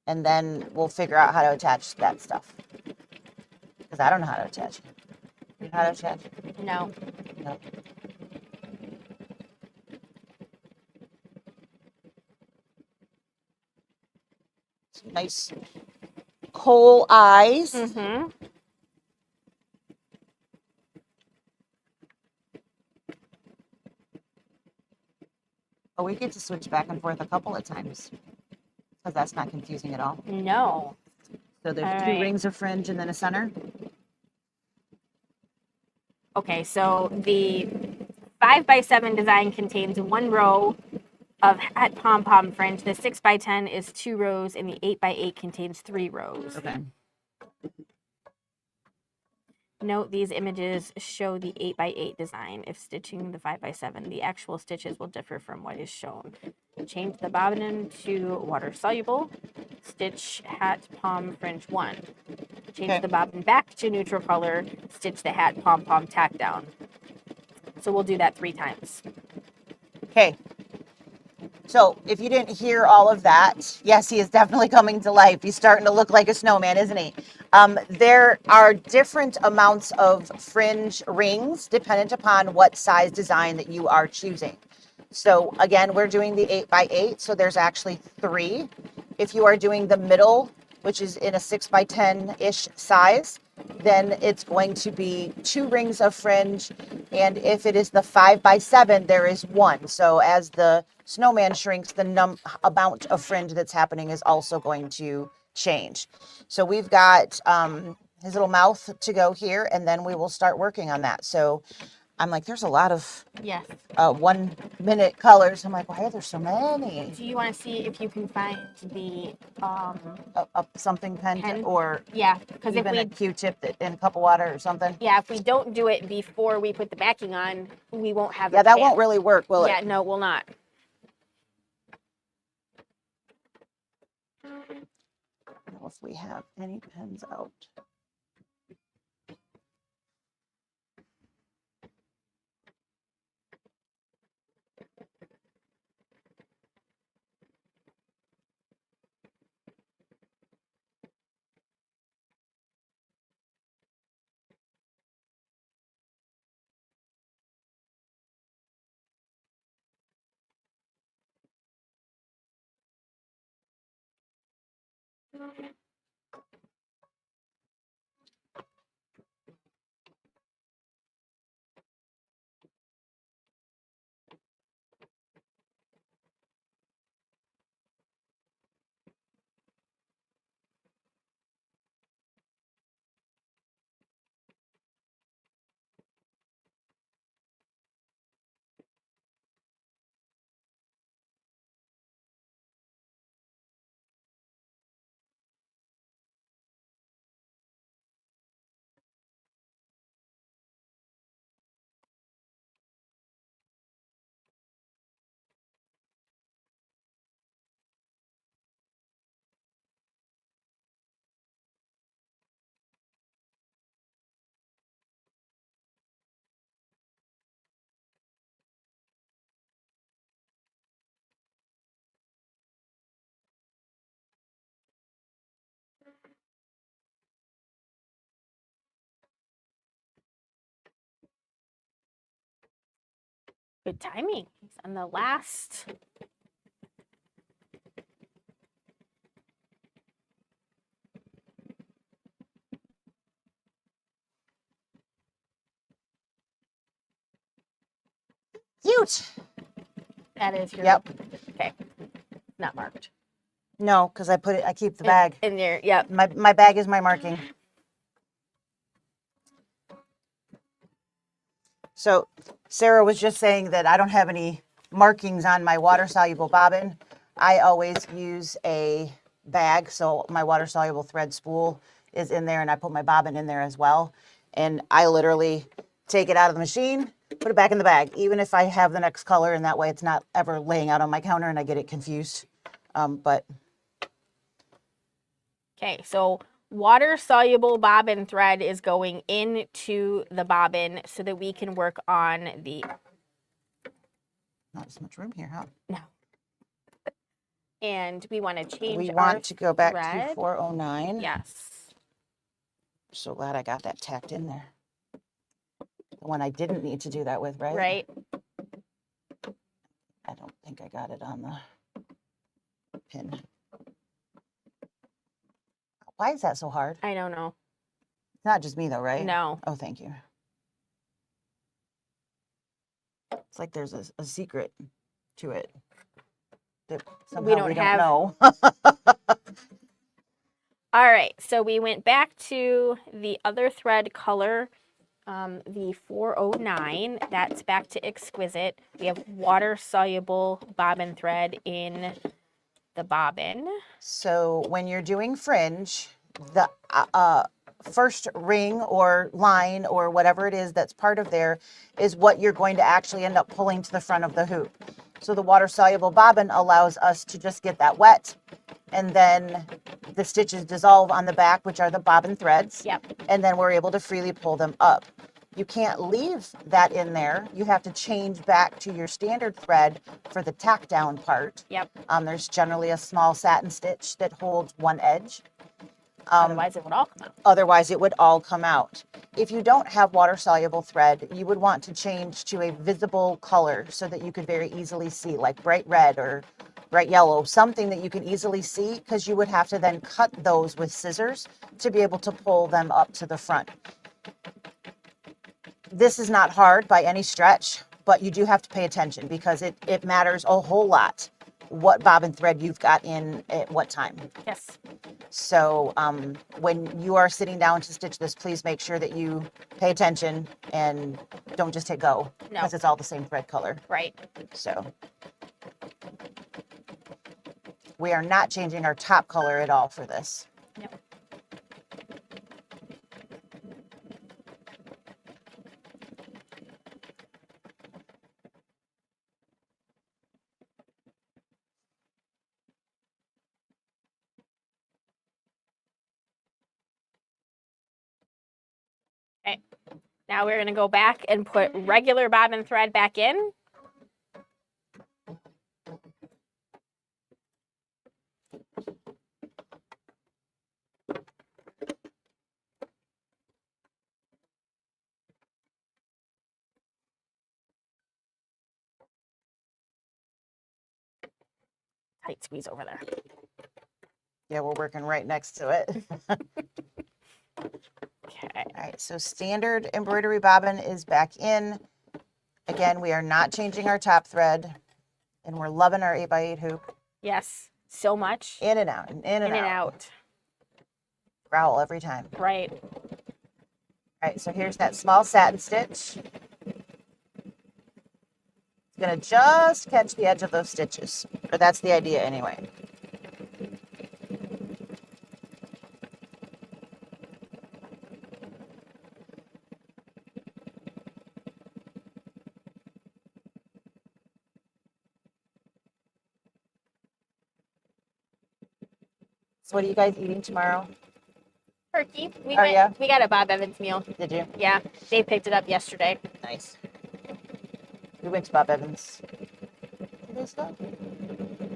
And then we'll figure out how to attach that stuff. Because I don't know how to attach it. You know how to attach it? No. No. Some nice coal eyes. Mm-hmm. Oh, we get to switch back and forth a couple of times. Because that's not confusing at all. No. So there's two rings of fringe and then a center. Okay, so the 5x7 design contains one row of hat pom-pom fringe. The 6x10 is 2 rows, and the 8x8 contains 3 rows. Okay. Note these images show the 8x8 design. If stitching the 5x7, the actual stitches will differ from what is shown. Change the bobbin to water soluble. Stitch hat pom fringe 1. Change the bobbin back to neutral color. Stitch the hat pom pom tack down. So we'll do that 3 times. Okay. So if you didn't hear all of that, yes, he is definitely coming to life. He's starting to look like a snowman, isn't he? There are different amounts of fringe rings dependent upon what size design that you are choosing. So again, we're doing the 8x8, so there's actually 3. If you are doing the middle, which is in a 6x10-ish size, then it's going to be 2 rings of fringe. And if it is the 5x7, there is 1. So as the snowman shrinks, the amount of fringe that's happening is also going to change. So we've got his little mouth to go here, and then we will start working on that. So I'm like, there's a lot of 1-minute colors. I'm like, why are there so many? Do you want to see if you can find the something pen or because even a Q-tip in a cup of water or something? Yeah, if we don't do it before we put the backing on, we won't have. Yeah, that won't really work, will it? Yeah, no, it will not. I don't know if we have any pens out. Good timing. He's on the last. Cute. That is your. Yep. Okay. Not marked. No, because I keep the bag. In your, yep. My bag is my marking. So Sarah was just saying that I don't have any markings on my water soluble bobbin. I always use a bag, so my water soluble thread spool is in there, and I put my bobbin in there as well. And I literally take it out of the machine, put it back in the bag, even if I have the next color, and that way it's not ever laying out on my counter and I get it confused. Okay, so water soluble bobbin thread is going into the bobbin so that we can work on the. Not as much room here, huh? No. And we want to change. We want to go back thread. to 409. Yes. So glad I got that tacked in there. The one I didn't need to do that with, right? Right. I don't think I got it on the pin. Why is that so hard? I don't know. It's not just me though, right? No. Oh, thank you. It's like there's a secret to it that somehow we don't know. All right, so we went back to the other thread color, the 409. That's back to exquisite. We have water soluble bobbin thread in the bobbin. So when you're doing fringe, the first ring or line or whatever it is that's part of there is what you're going to actually end up pulling to the front of the hoop. So the water soluble bobbin allows us to just get that wet, and then the stitches dissolve on the back, which are the bobbin threads. Yep. And then we're able to freely pull them up. You can't leave that in there. You have to change back to your standard thread for the tack down part. Yep. There's generally a small satin stitch that holds one edge. Otherwise, it would all come out. Otherwise, it would all come out. If you don't have water soluble thread, you would want to change to a visible color so that you could very easily see, like bright red or bright yellow, something that you can easily see, because you would have to then cut those with scissors to be able to pull them up to the front. This is not hard by any stretch, but you do have to pay attention because it matters a whole lot what bobbin thread you've got in at what time. Yes. So when you are sitting down to stitch this, please make sure that you pay attention and don't just hit go, because it's all the same thread color. Right. So we are not changing our top color at all for this. No. Okay. Now we're going to go back and put regular bobbin thread back in. Tight squeeze over there. Yeah, we're working right next to it. Okay. All right, so standard embroidery bobbin is back in. Again, we are not changing our top thread, and we're loving our 8x8 hoop. Yes, so much. In and out, and in and out. Growl every time. Right. All right, so here's that small satin stitch. It's gonna just catch the edge of those stitches, or that's the idea anyway. So what are you guys eating tomorrow? Turkey. We Yeah? We got a Bob Evans meal. Did you? Yeah, they picked it up yesterday. Nice. We went to Bob Evans. 2 days ago?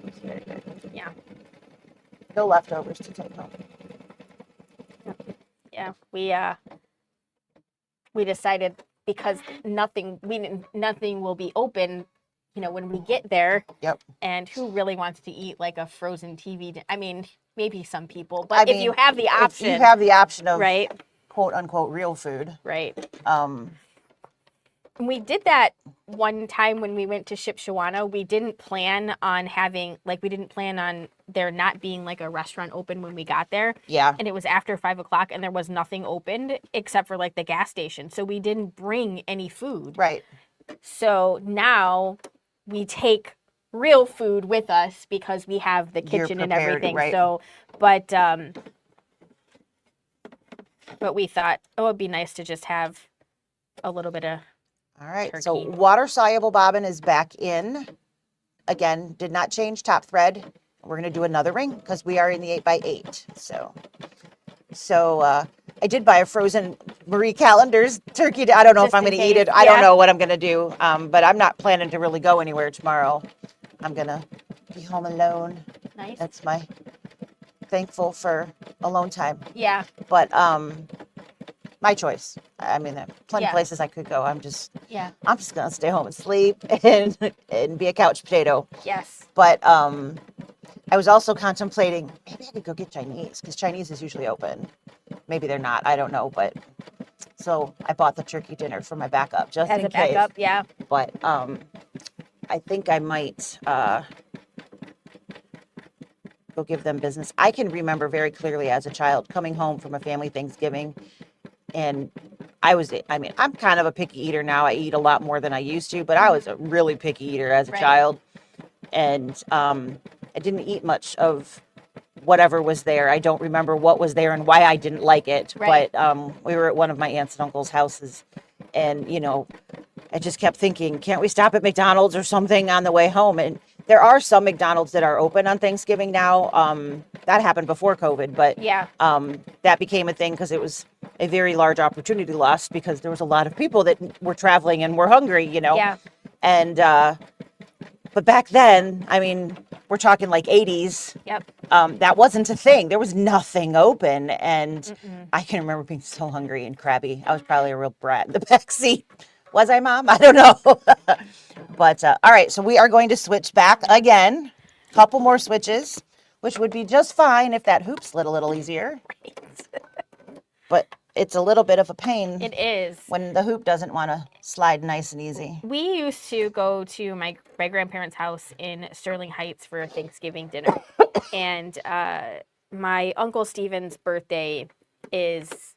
It's very good. Yeah. No leftovers to take home. Yeah, we decided because nothing will be open, when we get there. Yep. And who really wants to eat like a frozen TV? I mean, maybe some people, but if you have the option, if you have the option of right, quote unquote real food, right. We did that one time when we went to Shipshewana. We didn't plan on there not being like a restaurant open when we got there. Yeah. And it was after 5:00 and there was nothing opened except for like the gas station. So we didn't bring any food. Right. So now we take real food with us because we have the kitchen and everything. Right. So, but we thought, it'd be nice to just have a little bit of all right. turkey. So water soluble bobbin is back in. Again, did not change top thread. We're going to do another ring because we are in the 8x8. So I did buy a frozen Marie Callender's turkey. I don't know if I'm going to eat it. I don't know what I'm going to do. But I'm not planning to really go anywhere tomorrow. I'm going to be home alone. Nice. That's my thankful for alone time. Yeah. But my choice. I mean, there are plenty of places I could go. I'm just going to stay home and sleep and be a couch potato. Yes. But I was also contemplating, maybe I could go get Chinese because Chinese is usually open. Maybe they're not. I don't know. But so I bought the turkey dinner for my backup just in case. As a backup, yeah. But I think I might go give them business. I can remember very clearly as a child coming home from a family Thanksgiving, and I'm kind of a picky eater now. I eat a lot more than I used to, but I was a really picky eater as a child. And I didn't eat much of whatever was there. I don't remember what was there and why I didn't like it. Right. But we were at one of my aunts and uncle's houses, and I just kept thinking, can't we stop at McDonald's or something on the way home? And there are some McDonald's that are open on Thanksgiving now. That happened before COVID, but that became a thing because it was a very large opportunity loss because there was a lot of people that were traveling and were hungry, Yeah. And but back then, I mean, we're talking like 80s. Yep. That wasn't a thing. There was nothing open, and I can remember being so hungry and crabby. I was probably a real brat in the back seat. Was I, Mom? I don't know. But all right, so we are going to switch back again. Couple more switches, which would be just fine if that hoop slid a little easier. Right. But it's a little bit of a pain. It is. When the hoop doesn't want to slide nice and easy. We used to go to my grandparents' house in Sterling Heights for Thanksgiving dinner. And my Uncle Steven's birthday is,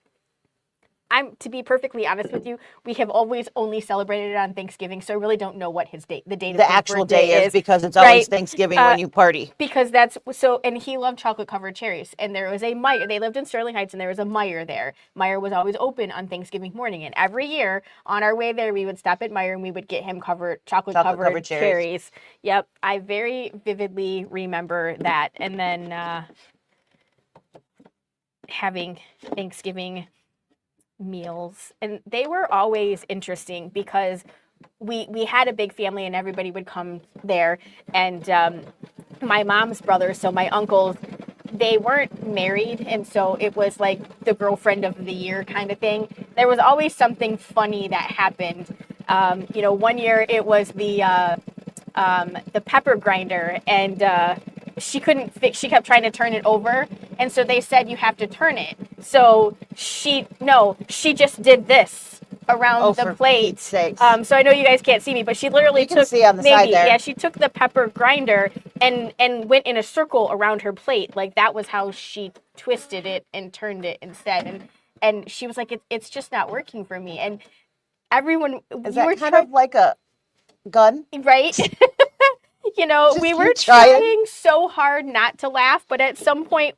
to be perfectly honest with you, we have always only celebrated it on Thanksgiving, so I really don't know what the date of his actual birthday day is because it's always Thanksgiving when you party. Because and he loved chocolate covered cherries, and there was a Meijer. They lived in Sterling Heights, and there was a Meijer there. Meijer was always open on Thanksgiving morning, and every year on our way there, we would stop at Meijer and we would get him chocolate covered cherries. Yep, I very vividly remember that, and then having Thanksgiving meals, and they were always interesting because we had a big family and everybody would come there, and my mom's brothers, so my uncles, they weren't married, and so it was like the girlfriend of the year kind of thing. There was always something funny that happened. One year it was the pepper grinder, and she couldn't fix, she kept trying to turn it over. And so they said, you have to turn it. So she just did this around Oh, the for plate. Pete's sakes. So I know you guys can't see me, but she literally You can took, see on the side there. yeah, she took the pepper grinder and went in a circle around her plate. Like that was how she twisted it and turned it instead. And she was like, it's just not working for me. And everyone, Is that kind of like a gun? right? You know, Just we were keep trying. trying so hard not to laugh, but at some point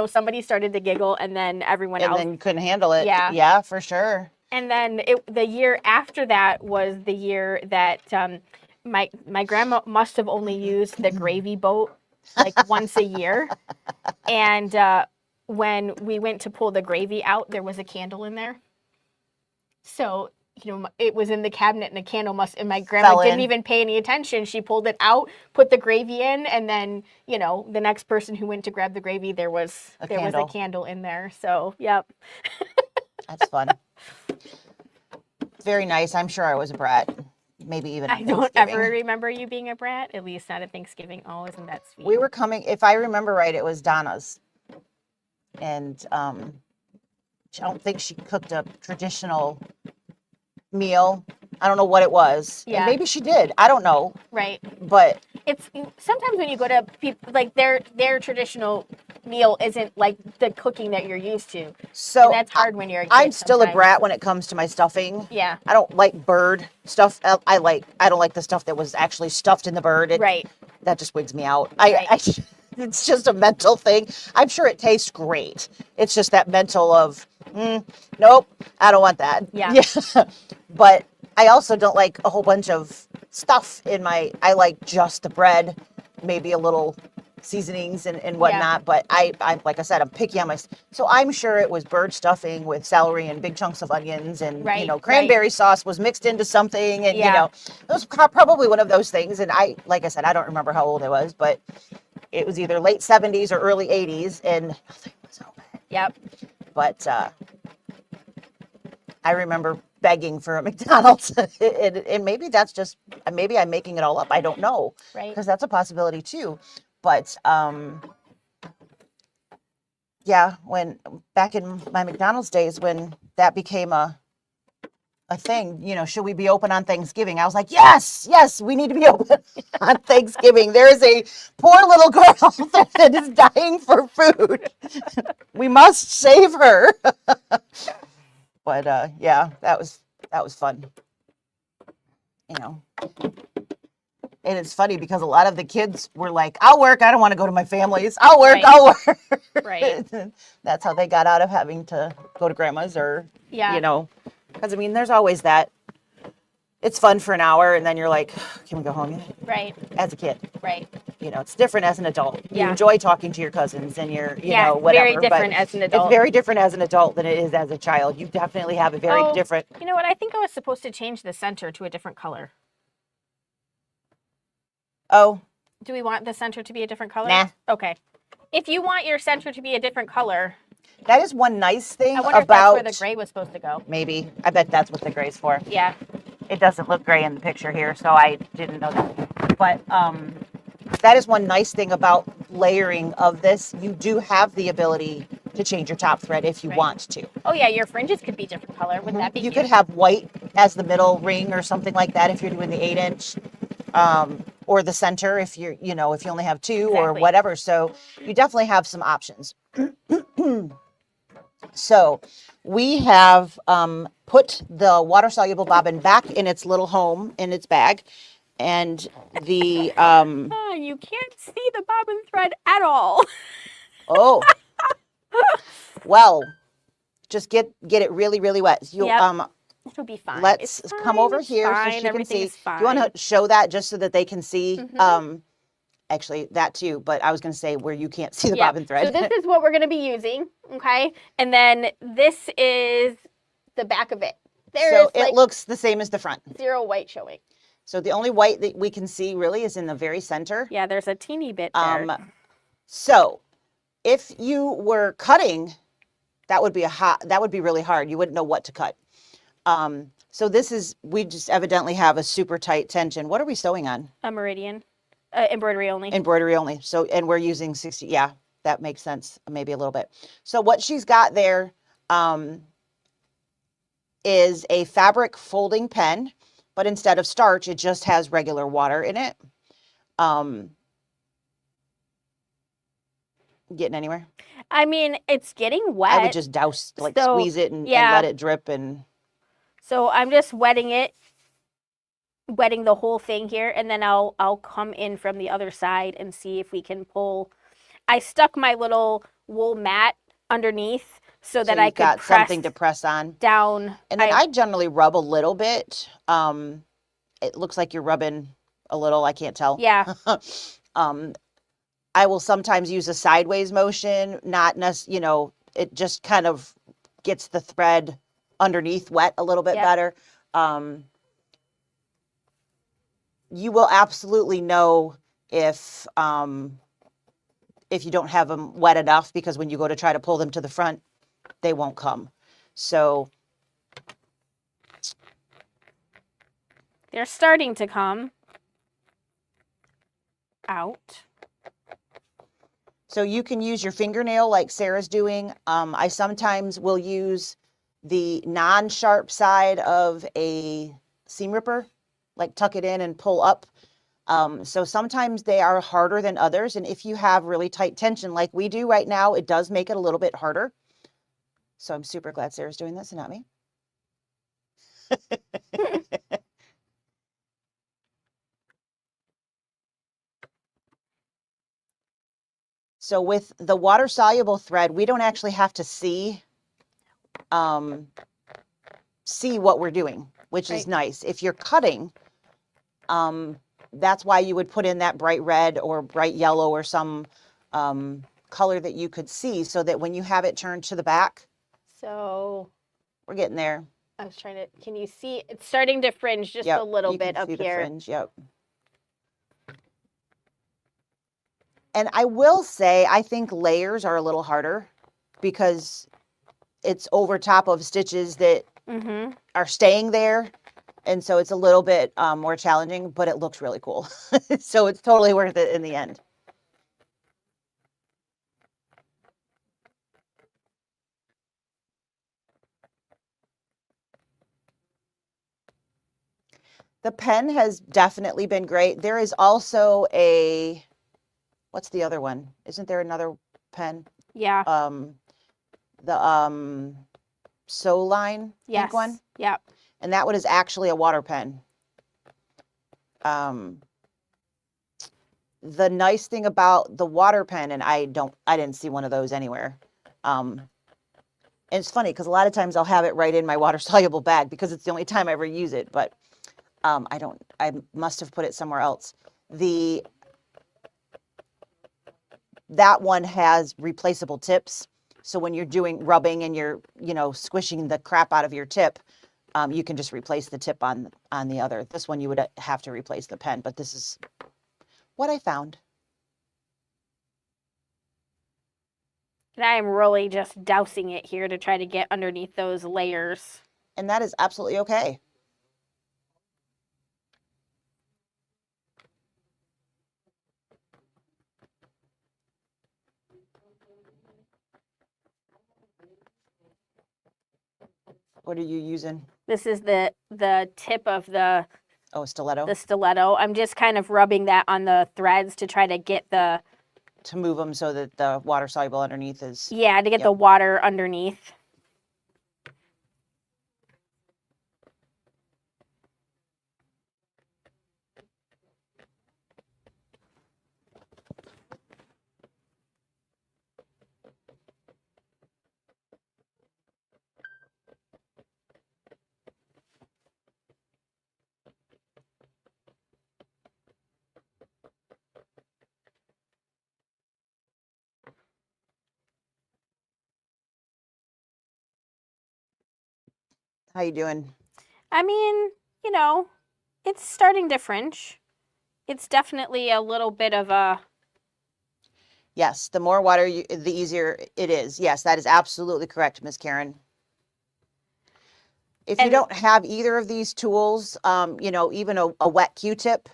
somebody started to giggle, and then everyone And else. then you couldn't handle it. Yeah. Yeah, for sure. And then the year after that was the year that my grandma must have only used the gravy boat like once a year. And when we went to pull the gravy out, there was a candle in there. So, it was in the cabinet, and the candle and my grandma didn't even pay any attention. She pulled it out, put the gravy in, and then, the next person who went to grab the gravy, there was a candle in there. So, yep. That's fun. Very nice. I'm sure I was a brat. Maybe even I don't ever remember you being a brat, at least not at Thanksgiving. Oh, isn't that sweet? We were coming, if I remember right, it was Donna's. And I don't think she cooked a traditional meal. I don't know what it was. Yeah. And maybe she did. I don't know. Right. But it's sometimes when you go to people, like their traditional meal isn't like the cooking that you're used to. So and that's hard when you're a kid. I'm still a brat when it comes to my stuffing. Yeah. I don't like bird stuff. I don't like the stuff that was actually stuffed in the bird. Right. That just wigs me out. Right. It's just a mental thing. I'm sure it tastes great. It's just that mental of, nope, I don't want that. Yeah. But I also don't like a whole bunch of stuff I like just the bread, maybe a little seasonings and whatnot. But I like I said, I'm picky on my, so I'm sure it was bird stuffing with celery and big chunks of onions and, cranberry sauce was mixed into something. And, it was probably one of those things. And like I said, I don't remember how old I was, but it was either late 70s or early 80s, and nothing was open. Yep. But I remember begging for a McDonald's, and maybe maybe I'm making it all up. I don't know, right? Because that's a possibility too. But yeah, when back in my McDonald's days, when that became a thing, should we be open on Thanksgiving? I was like, yes, we need to be open on Thanksgiving. There is a poor little girl that is dying for food. We must save her. But yeah, that was fun. And it's funny because a lot of the kids were like, I'll work. I don't want to go to my family's. I'll work. Right. That's how they got out of having to go to grandma's or, because, there's always that. It's fun for an hour, and then you're like, can we go home yet? Right. As a kid. Right. It's different as an adult. Yeah. You enjoy talking to your cousins and your, whatever. Very different as an adult. It's very different as an adult than it is as a child. You definitely have a very different. You know what? I think I was supposed to change the center to a different color. Oh. Do we want the center to be a different color? Nah. Okay. If you want your center to be a different color. That is one nice thing I wonder about. if that's where the gray was supposed to go. Maybe. I bet that's what the gray's for. Yeah. It doesn't look gray in the picture here, so I didn't know that. But that is one nice thing about layering of this. You do have the ability to change your top thread if you want to. Oh yeah, your fringes could be different color. Wouldn't that be You cute? could have white as the middle ring or something like that if you're doing the 8-inch. Or the center if you're, if you only have two or whatever. So you definitely have some options. So we have put the water soluble bobbin back in its little home in its bag. And the you can't see the bobbin thread at all. Oh. Well, just get it really, really wet. It'll be fine. Let's come over here so she can see. Do you want to show that just so that they can see? Actually, that too, but I was going to say where you can't see the bobbin thread. So this is what we're going to be using, okay? And then this is the back of it. So it looks the same as the front. Zero white showing. So the only white that we can see really is in the very center. Yeah, there's a teeny bit there. So if you were cutting, that would be really hard. You wouldn't know what to cut. So we just evidently have a super tight tension. What are we sewing on? A meridian. Embroidery only. Embroidery only. So, and we're using 60. Yeah, that makes sense. Maybe a little bit. So what she's got there is a fabric folding pen, but instead of starch, it just has regular water in it. Getting anywhere? I mean, it's getting wet. I would just douse, like So, squeeze it and yeah. let it drip. And So I'm just wetting the whole thing here, and then I'll come in from the other side and see if we can pull. I stuck my little wool mat underneath so that I could got press something to press on down. And then I generally rub a little bit. It looks like you're rubbing a little. I can't tell. Yeah. I will sometimes use a sideways motion, not necessarily, you know, it just kind of gets the thread underneath wet a little bit better. You will absolutely know if you don't have them wet enough, because when you go to try to pull them to the front, they won't come. So they're starting to come out. So you can use your fingernail like Sarah's doing. I sometimes will use the non-sharp side of a seam ripper, like tuck it in and pull up. So sometimes they are harder than others. And if you have really tight tension like we do right now, it does make it a little bit harder. So I'm super glad Sarah's doing this and not me. So with the water-soluble thread, we don't actually have to see what we're doing, which is nice. If you're cutting, that's why you would put in that bright red or bright yellow or some color that you could see, so that when you have it turned to the back. So we're getting there. I was trying to, can you see? It's starting to fringe just a little bit up here. The fringe, yep. And I will say, I think layers are a little harder because it's over top of stitches that are staying there. And so it's a little bit more challenging, but it looks really cool. So it's totally worth it in the end. The pen has definitely been great. There is also a, what's the other one? Isn't there another pen? Yeah. The Sew Line ink one. Yeah. And that one is actually a water pen. The nice thing about the water pen, and I didn't see one of those anywhere. And it's funny because a lot of times I'll have it right in my water soluble bag because it's the only time I ever use it, but I must have put it somewhere else. That one has replaceable tips. So when you're doing rubbing and you're, squishing the crap out of your tip, you can just replace the tip on the other. This one you would have to replace the pen, but this is what I found. And I am really just dousing it here to try to get underneath those layers. And that is absolutely okay. What are you using? This is the tip of the stiletto. The stiletto. I'm just kind of rubbing that on the threads to try to get to move them so that the water soluble underneath is. Yeah, to get the water underneath. How you doing? I mean, it's starting to fringe. It's definitely a little bit of a... Yes, the more water, the easier it is. Yes, that is absolutely correct, Miss Karen. If you don't have either of these tools, even a wet Q-tip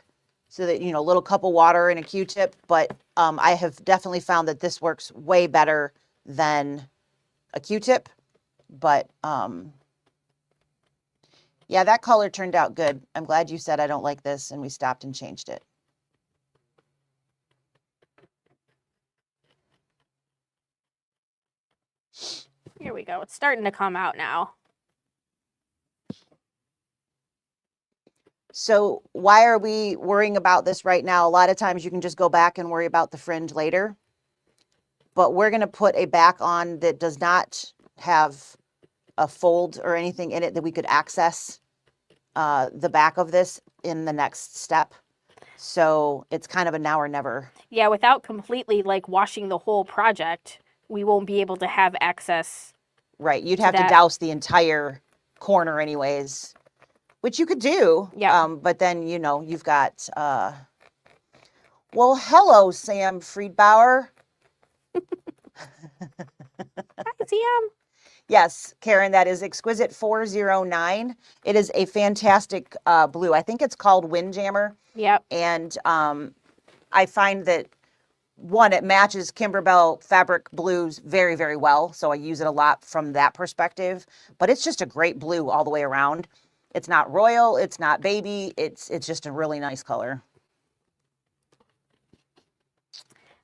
so that, a little cup of water and a Q-tip, but I have definitely found that this works way better than a Q-tip, but yeah, that color turned out good. I'm glad you said I don't like this and we stopped and changed it. Here we go. It's starting to come out now. So why are we worrying about this right now? A lot of times you can just go back and worry about the fringe later. But we're going to put a back on that does not have a fold or anything in it that we could access the back of this in the next step. So it's kind of a now or never. Yeah, without completely like washing the whole project, we won't be able to have access. Right. You'd have to douse the entire corner anyways, which you could do. Yeah. But then, you've got, well, hello, Sam Friedbauer. Hi, Sam. Yes, Karen, that is Exquisite 409. It is a fantastic blue. I think it's called Windjammer. Yep. And I find that, one, it matches Kimberbell fabric blues very, very well. So I use it a lot from that perspective. But it's just a great blue all the way around. It's not royal. It's not baby. It's just a really nice color.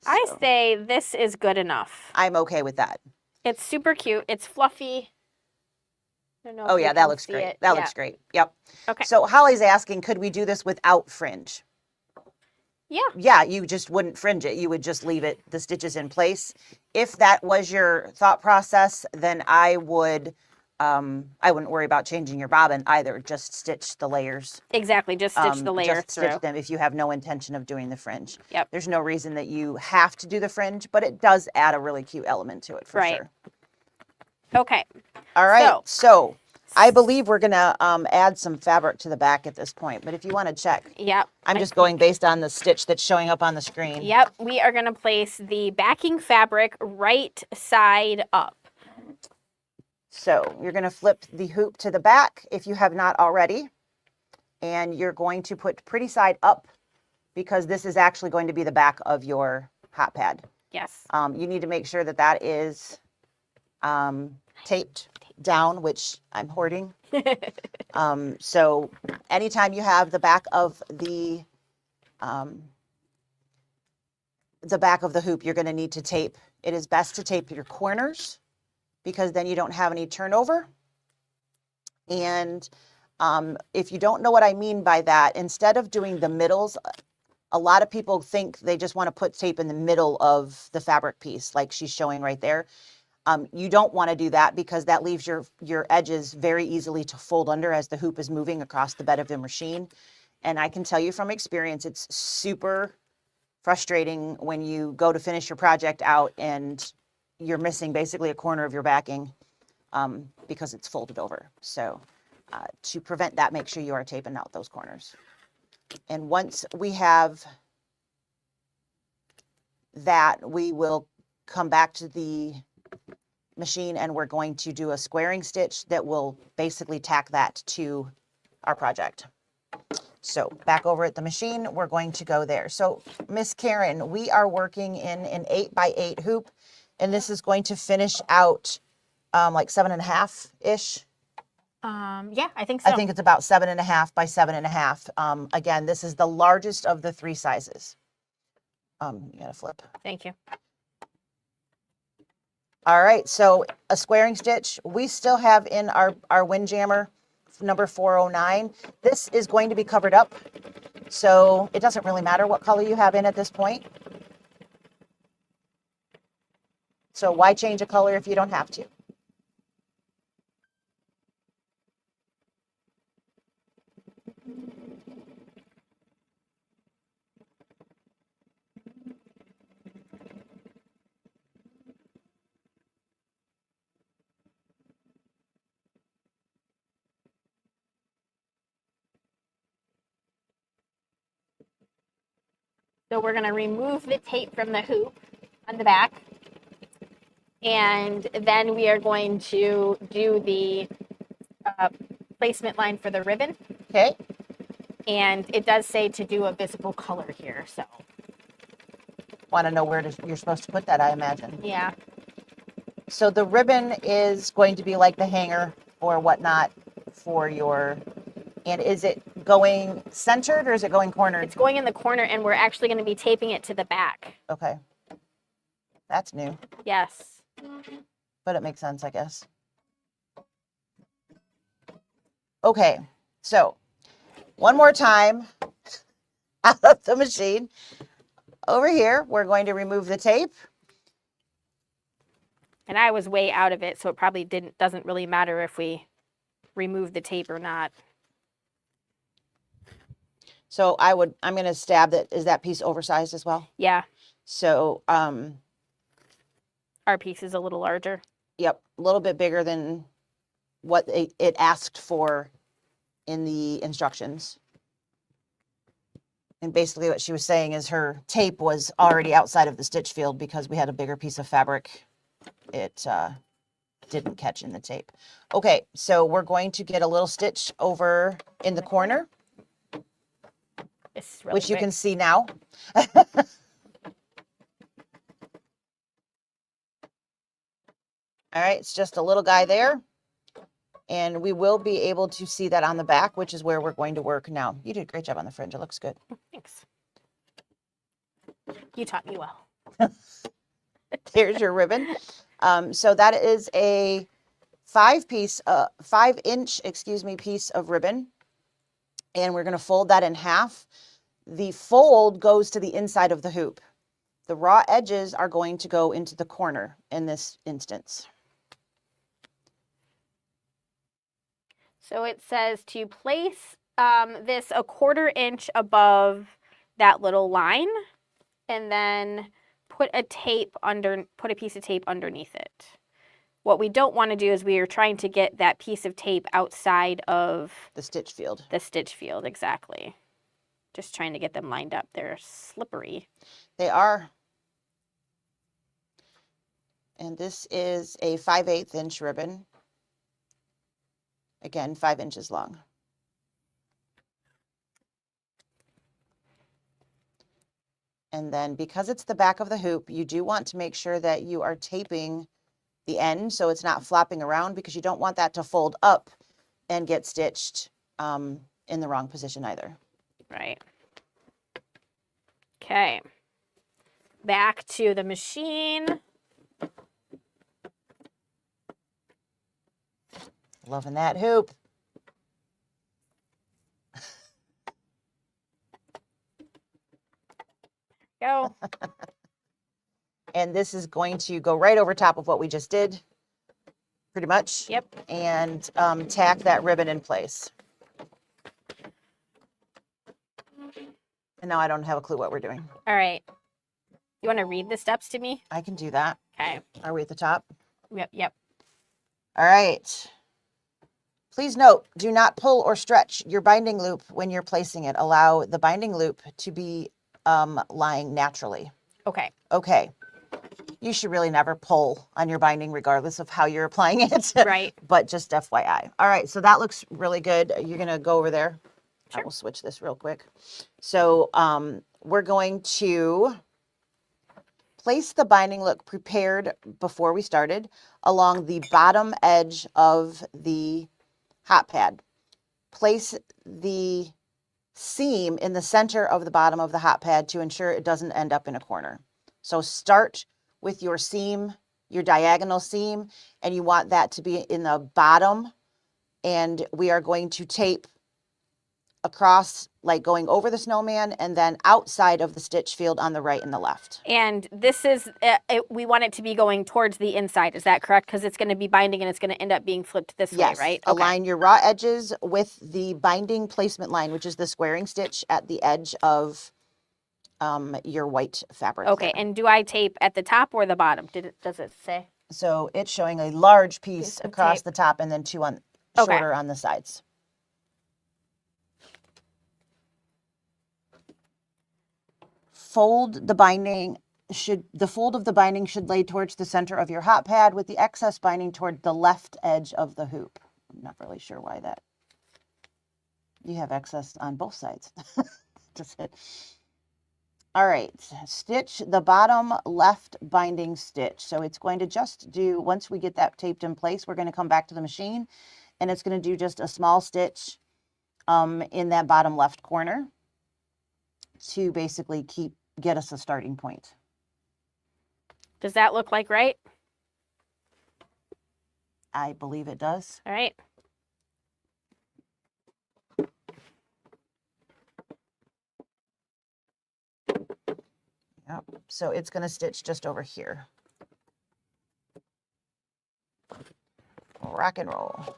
I say this is good enough. I'm okay with that. It's super cute. It's fluffy. I don't know if Oh, you yeah, can that looks see great. it. That Yeah. looks great. Yep. Okay. So Holly's asking, could we do this without fringe? Yeah. Yeah, you just wouldn't fringe it. You would just leave it, the stitches in place. If that was your thought process, then I wouldn't worry about changing your bobbin either. Just stitch the layers. Exactly. Just stitch the layer Just stitch through. them if you have no intention of doing the fringe. Yep. There's no reason that you have to do the fringe, but it does add a really cute element to it for sure. Okay. All right. So I believe we're going to add some fabric to the back at this point, but if you want to check. Yep. I'm just going based on the stitch that's showing up on the screen. Yep. We are going to place the backing fabric right side up. So you're going to flip the hoop to the back if you have not already, and you're going to put pretty side up because this is actually going to be the back of your hot pad. Yes. You need to make sure that that is taped down, which I'm hoarding. So anytime you have the back of the hoop, you're going to need to tape. It is best to tape your corners because then you don't have any turnover. And if you don't know what I mean by that, instead of doing the middles, a lot of people think they just want to put tape in the middle of the fabric piece, like she's showing right there. You don't want to do that because that leaves your edges very easily to fold under as the hoop is moving across the bed of the machine. And I can tell you from experience, it's super frustrating when you go to finish your project out and you're missing basically a corner of your backing because it's folded over. So to prevent that, make sure you are taping out those corners. And once we have that, we will come back to the machine and we're going to do a squaring stitch that will basically tack that to our project. So back over at the machine, we're going to go there. So Miss Karen, we are working in an 8x8 hoop, and this is going to finish out like 7.5-ish. Yeah, I think so. I think it's about 7.5 by 7.5. Again, this is the largest of the 3 sizes. You gotta flip. Thank you. All right, so a squaring stitch. We still have in our Windjammer number 409. This is going to be covered up, so it doesn't really matter what color you have in at this point. So why change a color if you don't have to? So we're going to remove the tape from the hoop on the back. And then we are going to do the placement line for the ribbon. Okay. And it does say to do a visible color here, so. Want to know where you're supposed to put that, I imagine. Yeah. So the ribbon is going to be like the hanger or whatnot for your, and is it going centered or is it going cornered? It's going in the corner, and we're actually going to be taping it to the back. Okay. That's new, Yes. but it makes sense, I guess. Okay, so one more time out of the machine. Over here, we're going to remove the tape. And I was way out of it, so it probably doesn't really matter if we remove the tape or not. So I'm going to stab that. Is that piece oversized as well? Yeah. So, our piece is a little larger. yep, a little bit bigger than what it asked for in the instructions. And basically what she was saying is her tape was already outside of the stitch field because we had a bigger piece of fabric. It didn't catch in the tape. Okay, so we're going to get a little stitch over in the corner, Really which you quick. can see now. All right, it's just a little guy there. And we will be able to see that on the back, which is where we're going to work now. You did a great job on the fringe. It looks good. Thanks. You taught me well. Here's your ribbon. So that is a 5-inch, piece of ribbon. And we're going to fold that in half. The fold goes to the inside of the hoop. The raw edges are going to go into the corner in this instance. So it says to place this a 1/4 inch above that little line, and then put a piece of tape underneath it. What we don't want to do is we are trying to get that piece of tape outside of the stitch field. The stitch field, exactly. Just trying to get them lined up. They're slippery. They are. And this is a 5/8 inch ribbon. Again, 5 inches long. And then because it's the back of the hoop, you do want to make sure that you are taping the end so it's not flopping around, because you don't want that to fold up and get stitched in the wrong position either. Right. Okay. Back to the machine. Loving that hoop. Go. And this is going to go right over top of what we just did, pretty much. Yep. And tack that ribbon in place. And now I don't have a clue what we're doing. All right. You want to read the steps to me? I can do that. Okay. Are we at the top? Yep. All right. Please note, do not pull or stretch your binding loop when you're placing it. Allow the binding loop to be lying naturally. Okay. Okay. You should really never pull on your binding regardless of how you're applying it. Right. But just FYI. All right, so that looks really good. You're going to go over there. Sure. I will switch this real quick. So we're going to place the binding loop prepared before we started along the bottom edge of the hot pad. Place the seam in the center of the bottom of the hot pad to ensure it doesn't end up in a corner. So start with your seam, your diagonal seam, and you want that to be in the bottom. And we are going to tape across, like going over the snowman, and then outside of the stitch field on the right and the left. And this is, we want it to be going towards the inside. Is that correct? Because it's going to be binding and it's going to end up being flipped this way, right? Okay. Align your raw edges with the binding placement line, which is the squaring stitch at the edge of your white fabric. Okay, there. and do I tape at the top or the bottom? Does it say? So it's showing a large piece Piece of across tape. the top and then two on Okay. shorter on the sides. Fold the binding the fold of the binding should lay towards the center of your hot pad with the excess binding toward the left edge of the hoop. I'm not really sure why that. You have excess on both sides. Just it. All right, stitch the bottom left binding stitch. So it's going to just do, once we get that taped in place, we're going to come back to the machine and it's going to do just a small stitch in that bottom left corner to basically get us a starting point. Does that look like right? I believe it does. All right. Yep. So it's going to stitch just over here. Rock and roll.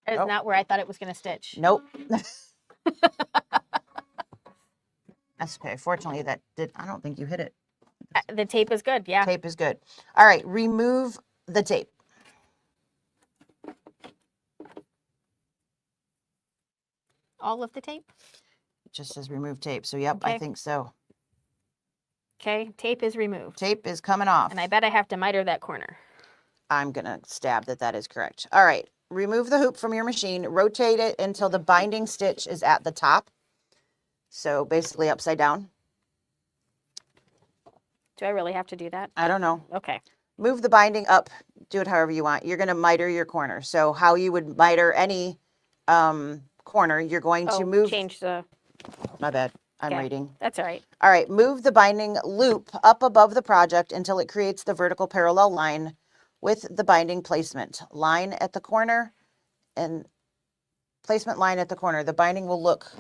That is Nope. not where I thought it was going to stitch. Nope. That's okay. Fortunately, I don't think you hit it. The tape is good, yeah. Tape is good. All right, remove the tape. All of the tape? It just says remove tape. So, yep, Okay. I think so. Okay, tape is removed. Tape is coming off. And I bet I have to miter that corner. I'm going to stab that is correct. All right, remove the hoop from your machine. Rotate it until the binding stitch is at the top. So, basically upside down. Do I really have to do that? I don't know. Okay. Move the binding up. Do it however you want. You're going to miter your corner. So, how you would miter any corner, you're going to move. Change the... My bad. I'm Okay. reading. That's all right. All right, move the binding loop up above the project until it creates the vertical parallel line with the binding placement. Line at the corner and placement line at the corner. The binding will look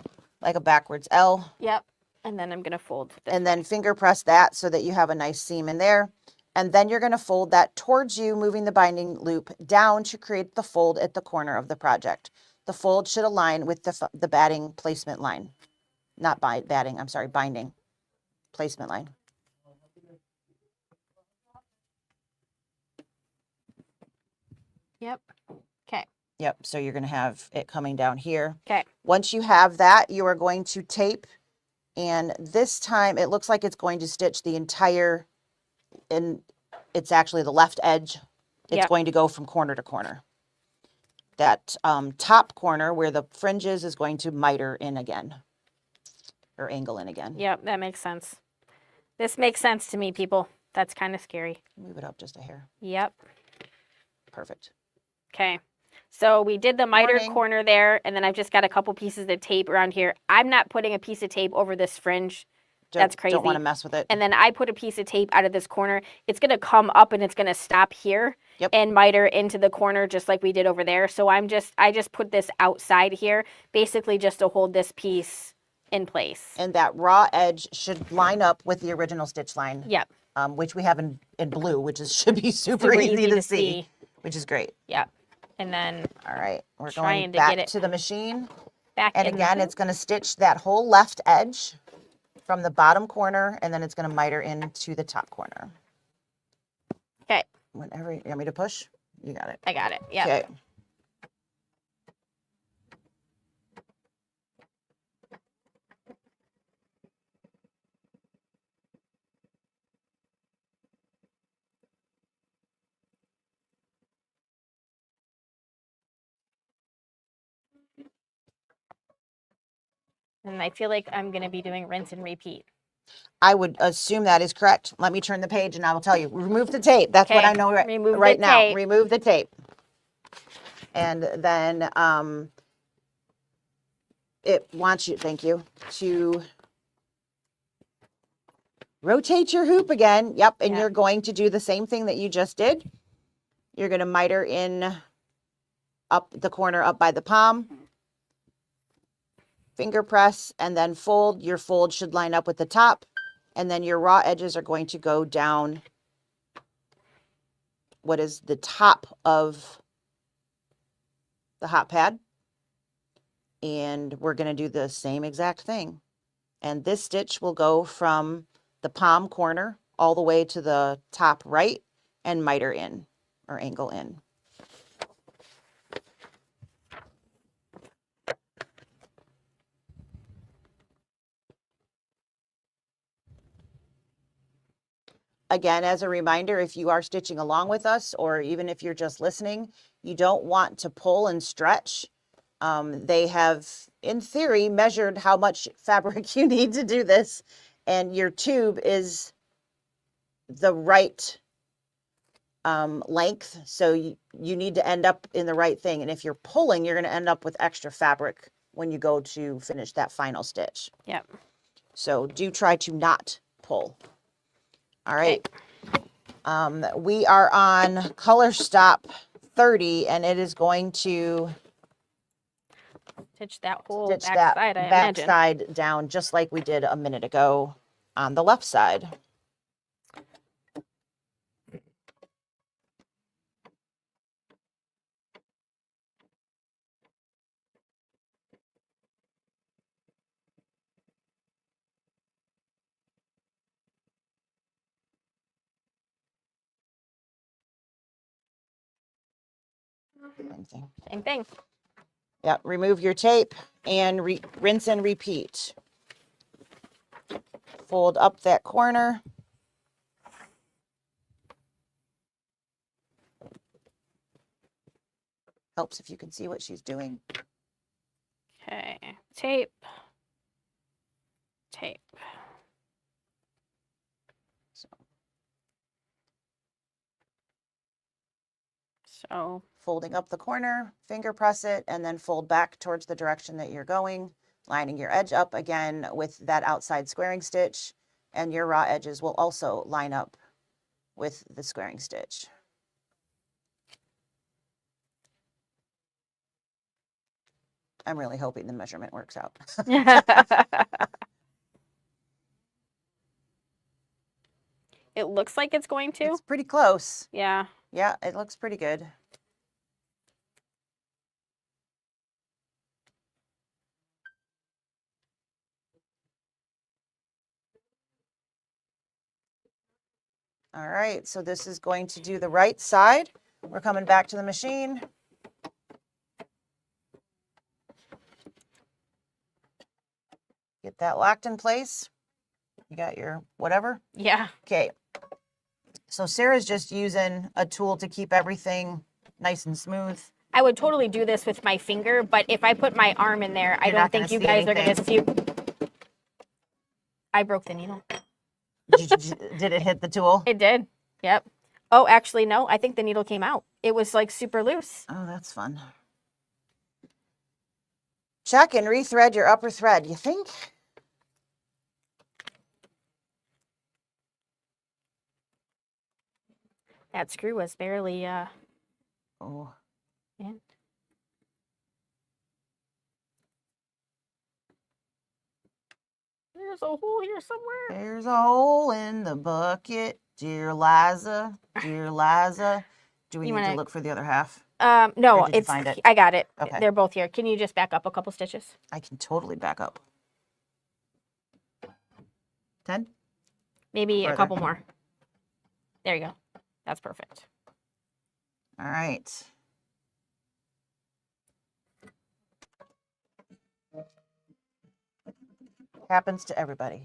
like a backwards L. Yep. And then I'm going to fold this And then finger press that so that you have a nice seam in there. And then you're going to fold that towards you, moving the binding loop down to create the fold at the corner of the project. The fold should align with the batting placement line. Not batting, I'm sorry, binding placement line. Yep. Okay. Yep, so you're going to have it coming down here. Okay. Once you have that, you are going to tape, and this time it looks like it's going to stitch the entire, and it's actually the left edge. It's going to go from corner to corner. That top corner where the fringe is going to miter in again, or angle in again. Yep, that makes sense. This makes sense to me, people. That's kind of scary. Move it up just a hair. Yep. Perfect. Okay. So we did the miter Morning. corner there, and then I've just got a couple pieces of tape around here. I'm not putting a piece of tape over this fringe. That's crazy. Don't want to mess with it. And then I put a piece of tape out of this corner. It's going to come up and it's going to stop here and miter into the corner just like we did over there. So I just put this outside here, basically just to hold this piece in place. And that raw edge should line up with the original stitch line. Yep. Which we have in blue, which should be super easy to see, which is great. Yep. And then all right, we're trying going to back get it to the machine. back And in again, it's going to stitch that whole left edge from the bottom corner, and then it's going to miter into the top corner. Okay. Whenever you want me to push, you got it. I got it. Yeah. Okay. And I feel like I'm going to be doing rinse and repeat. I would assume that is correct. Let me turn the page and I will tell you. Remove the tape. That's what I know right now. Tape. Remove the tape. And then it wants you, thank you, to rotate your hoop again. Yep, and you're going to do the same thing that you just did. You're going to miter in up the corner up by the palm. Finger press and then fold. Your fold should line up with the top. And then your raw edges are going to go down what is the top of the hot pad. And we're going to do the same exact thing. And this stitch will go from the palm corner all the way to the top right and miter in or angle in. again, as a reminder, if you are stitching along with us, or even if you're just listening, you don't want to pull and stretch. They have, in theory, measured how much fabric you need to do this, and your tube is the right length. So you need to end up in the right thing. And if you're pulling, you're going to end up with extra fabric when you go to finish that final stitch. Yep. So do try to not pull. All right. We are on color stop 30, and it is going to Stitch that whole stitch back that side, I back imagine. side down just like we did a minute ago on the left side. Same thing. Same thing. Yeah, remove your tape and rinse and repeat. Fold up that corner. Helps if you can see what she's doing. Okay. Tape. Tape. So Folding up the corner, finger press it, and then fold back towards the direction that you're going, lining your edge up again with that outside squaring stitch, and your raw edges will also line up with the squaring stitch. I'm really hoping the measurement works out. it looks like it's going to. It's pretty close. Yeah. Yeah, it looks pretty good. All right, so this is going to do the right side. We're coming back to the machine. Get that locked in place. You got your whatever? Yeah. Okay. So Sarah's just using a tool to keep everything nice and smooth. I would totally do this with my finger, but if I put my arm in there, I You're don't not think gonna you see guys are going to see. anything. I broke the needle. Did it hit the tool? It did. Yep. Oh, actually, no. I think the needle came out. It was like super loose. Oh, that's fun. Check and rethread your upper thread, you think? That screw was barely Oh. in. There's a hole here somewhere. There's a hole in the bucket, dear Liza, dear Liza. Do we need to look for the other half? No, Or did you it's find it? I got it. Okay. They're both here. Can you just back up a couple stitches? I can totally back up. 10? Maybe Further. a couple more. There you go. That's perfect. All right. Happens to everybody.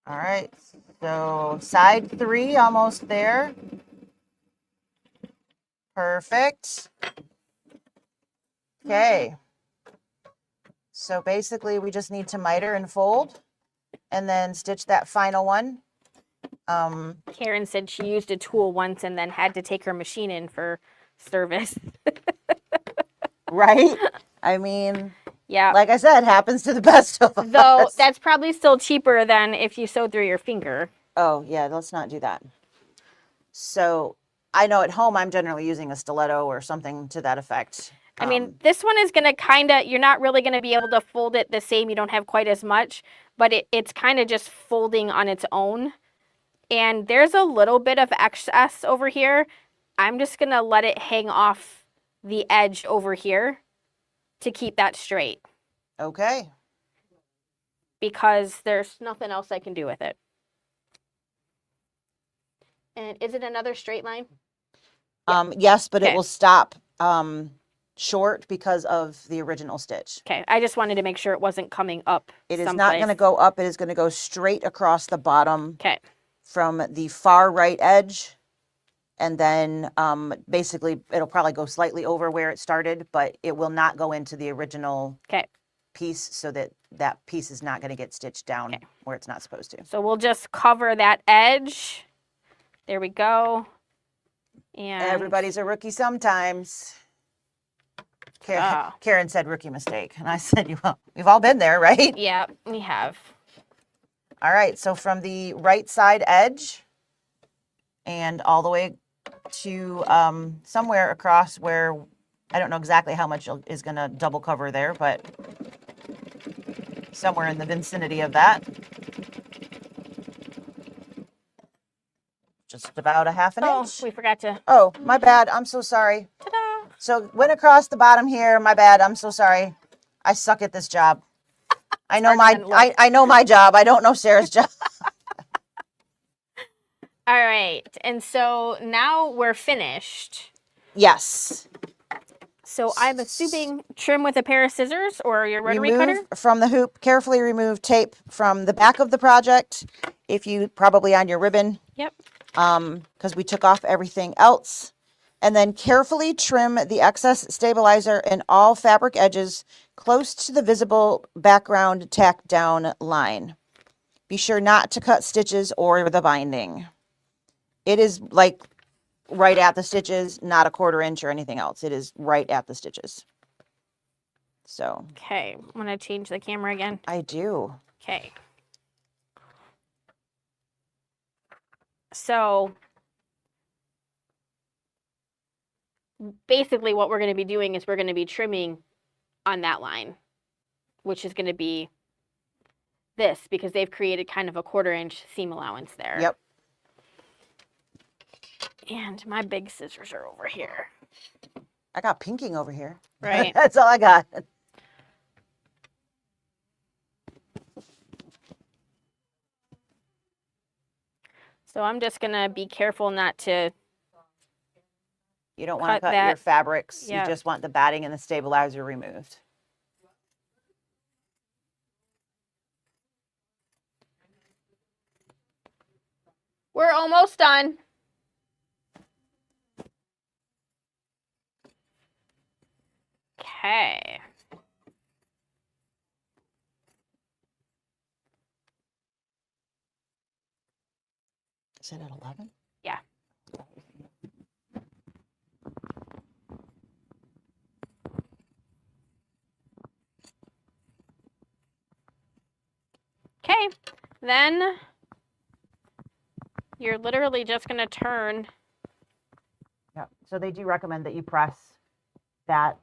All right, so side 3, almost there. Perfect. Okay. So basically we just need to miter and fold and then stitch that final one. Karen said she used a tool once and then had to take her machine in for service. Right? I mean, yeah. Like I said, happens to the best of us. Though that's probably still cheaper than if you sewed through your finger. Oh, yeah, let's not do that. So I know at home I'm generally using a stiletto or something to that effect. I mean, this one is going to kind of, you're not really going to be able to fold it the same. You don't have quite as much, but it's kind of just folding on its own. And there's a little bit of excess over here. I'm just going to let it hang off the edge over here to keep that straight. Okay. Because there's nothing else I can do with it. And is it another straight line? Yes, but Okay. it will stop short because of the original stitch. Okay, I just wanted to make sure it wasn't coming up. It is not going to go up. It is going to go straight across the bottom. Okay. From the far right edge. And then basically it'll probably go slightly over where it started, but it will not go into the original piece, so that that piece is not going to get stitched down where it's not supposed to. So we'll just cover that edge. There we go. And everybody's a rookie sometimes. Karen said rookie mistake. And I said, we've all been there, right? Yeah, we have. All right. So from the right side edge and all the way to somewhere across where, I don't know exactly how much is going to double cover there, but somewhere in the vicinity of that. Just about a half an inch. Oh, we forgot to. Oh, my bad. I'm so sorry. Ta-da! So went across the bottom here. My bad. I'm so sorry. I suck at this job. I know I know my job. I don't know Sarah's job. All right. And so now we're finished. Yes. So I'm assuming trim with a pair of scissors or your rotary cutter? From the hoop. Carefully remove tape from the back of the project. If you probably on your ribbon. Yep. Because we took off everything else. And then carefully trim the excess stabilizer and all fabric edges close to the visible background tack down line. Be sure not to cut stitches or the binding. It is like right at the stitches, not a 1/4 inch or anything else. It is right at the stitches. So. Okay. Want to change the camera again? I do. Okay. So basically what we're going to be doing is we're going to be trimming on that line, which is going to be this, because they've created kind of a 1/4 inch seam allowance there. Yep. And my big scissors are over here. I got pinking over here. Right. That's all I got. So I'm just going to be careful not to. You don't want to cut your fabrics. Yeah. You just want the batting and the stabilizer removed. We're almost done. Okay. Is it at 11? Yeah. Okay, then you're literally just going to turn. Yeah. So they do recommend that you press that,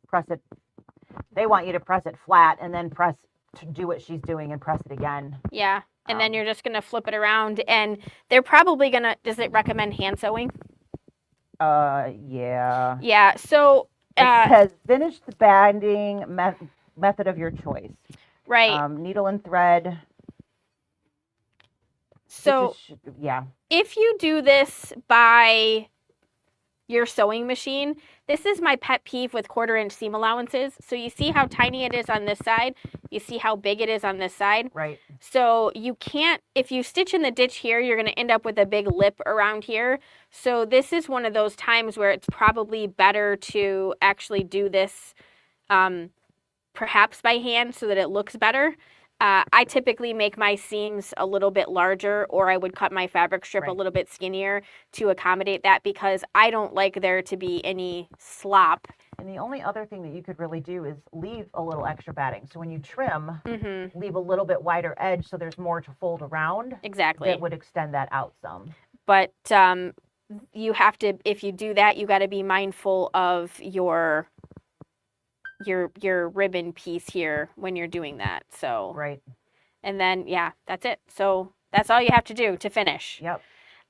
press it. They want you to press it flat and then press to do what she's doing and press it again. Yeah. And then you're just going to flip it around, and they're probably going to, does it recommend hand sewing? Yeah. Yeah. So it says finish the banding method of your choice. Right. Needle and thread. So yeah. If you do this by your sewing machine, this is my pet peeve with 1/4 inch seam allowances. So you see how tiny it is on this side, you see how big it is on this side. Right. So you can't, if you stitch in the ditch here, you're going to end up with a big lip around here. So this is one of those times where it's probably better to actually do this perhaps by hand so that it looks better. I typically make my seams a little bit larger, or I would cut my fabric strip a little bit skinnier to accommodate that, because I don't like there to be any slop. And the only other thing that you could really do is leave a little extra batting. So when you trim, leave a little bit wider edge so there's more to fold around. Exactly. That would extend that out some. But you have to, if you do that, you got to be mindful of your ribbon piece here when you're doing that. So right. And then yeah, that's it. So that's all you have to do to finish. Yep.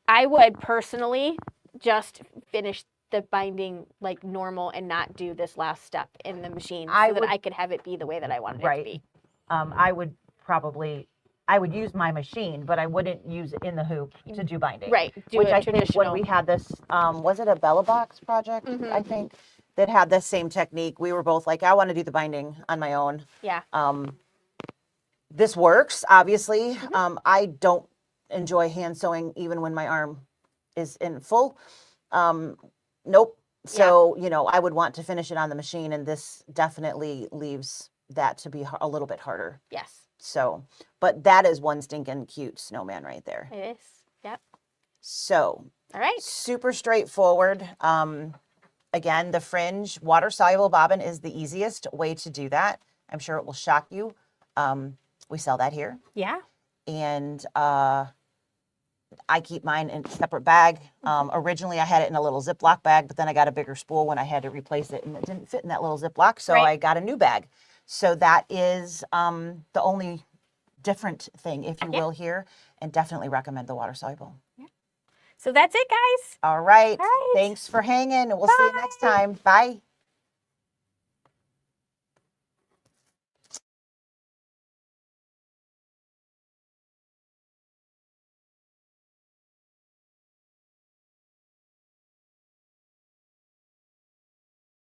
I would personally just finish the binding like normal and not do this last step in the machine that I could have it be the way that I wanted it to be. I would probably I would use my machine, but I wouldn't use it in the hoop to do binding. Right. Do Which a I think when traditional. we had this, was it a Bella Box project? I think that had this same technique. We were both like, I want to do the binding on my own. Yeah. This works, obviously. I don't enjoy hand sewing even when my arm is in full. Nope. So, you know, I would want to finish it on the machine, and this definitely leaves that to be a little bit harder. Yes. So, but that is one stinking cute snowman right there. It is. Yep. So, All right. super straightforward. Again, the fringe water soluble bobbin is the easiest way to do that. I'm sure it will shock you. We sell that here. Yeah. And I keep mine in a separate bag. Originally, I had it in a little Ziploc bag, but then I got a bigger spool when I had to replace it, and it didn't fit in that little Ziploc, so Right. I got a new bag. So that is the only different thing, if you will, here, and definitely recommend the water soluble. So that's it, guys. All right. All right. Thanks for hanging, and we'll see you next time. Bye.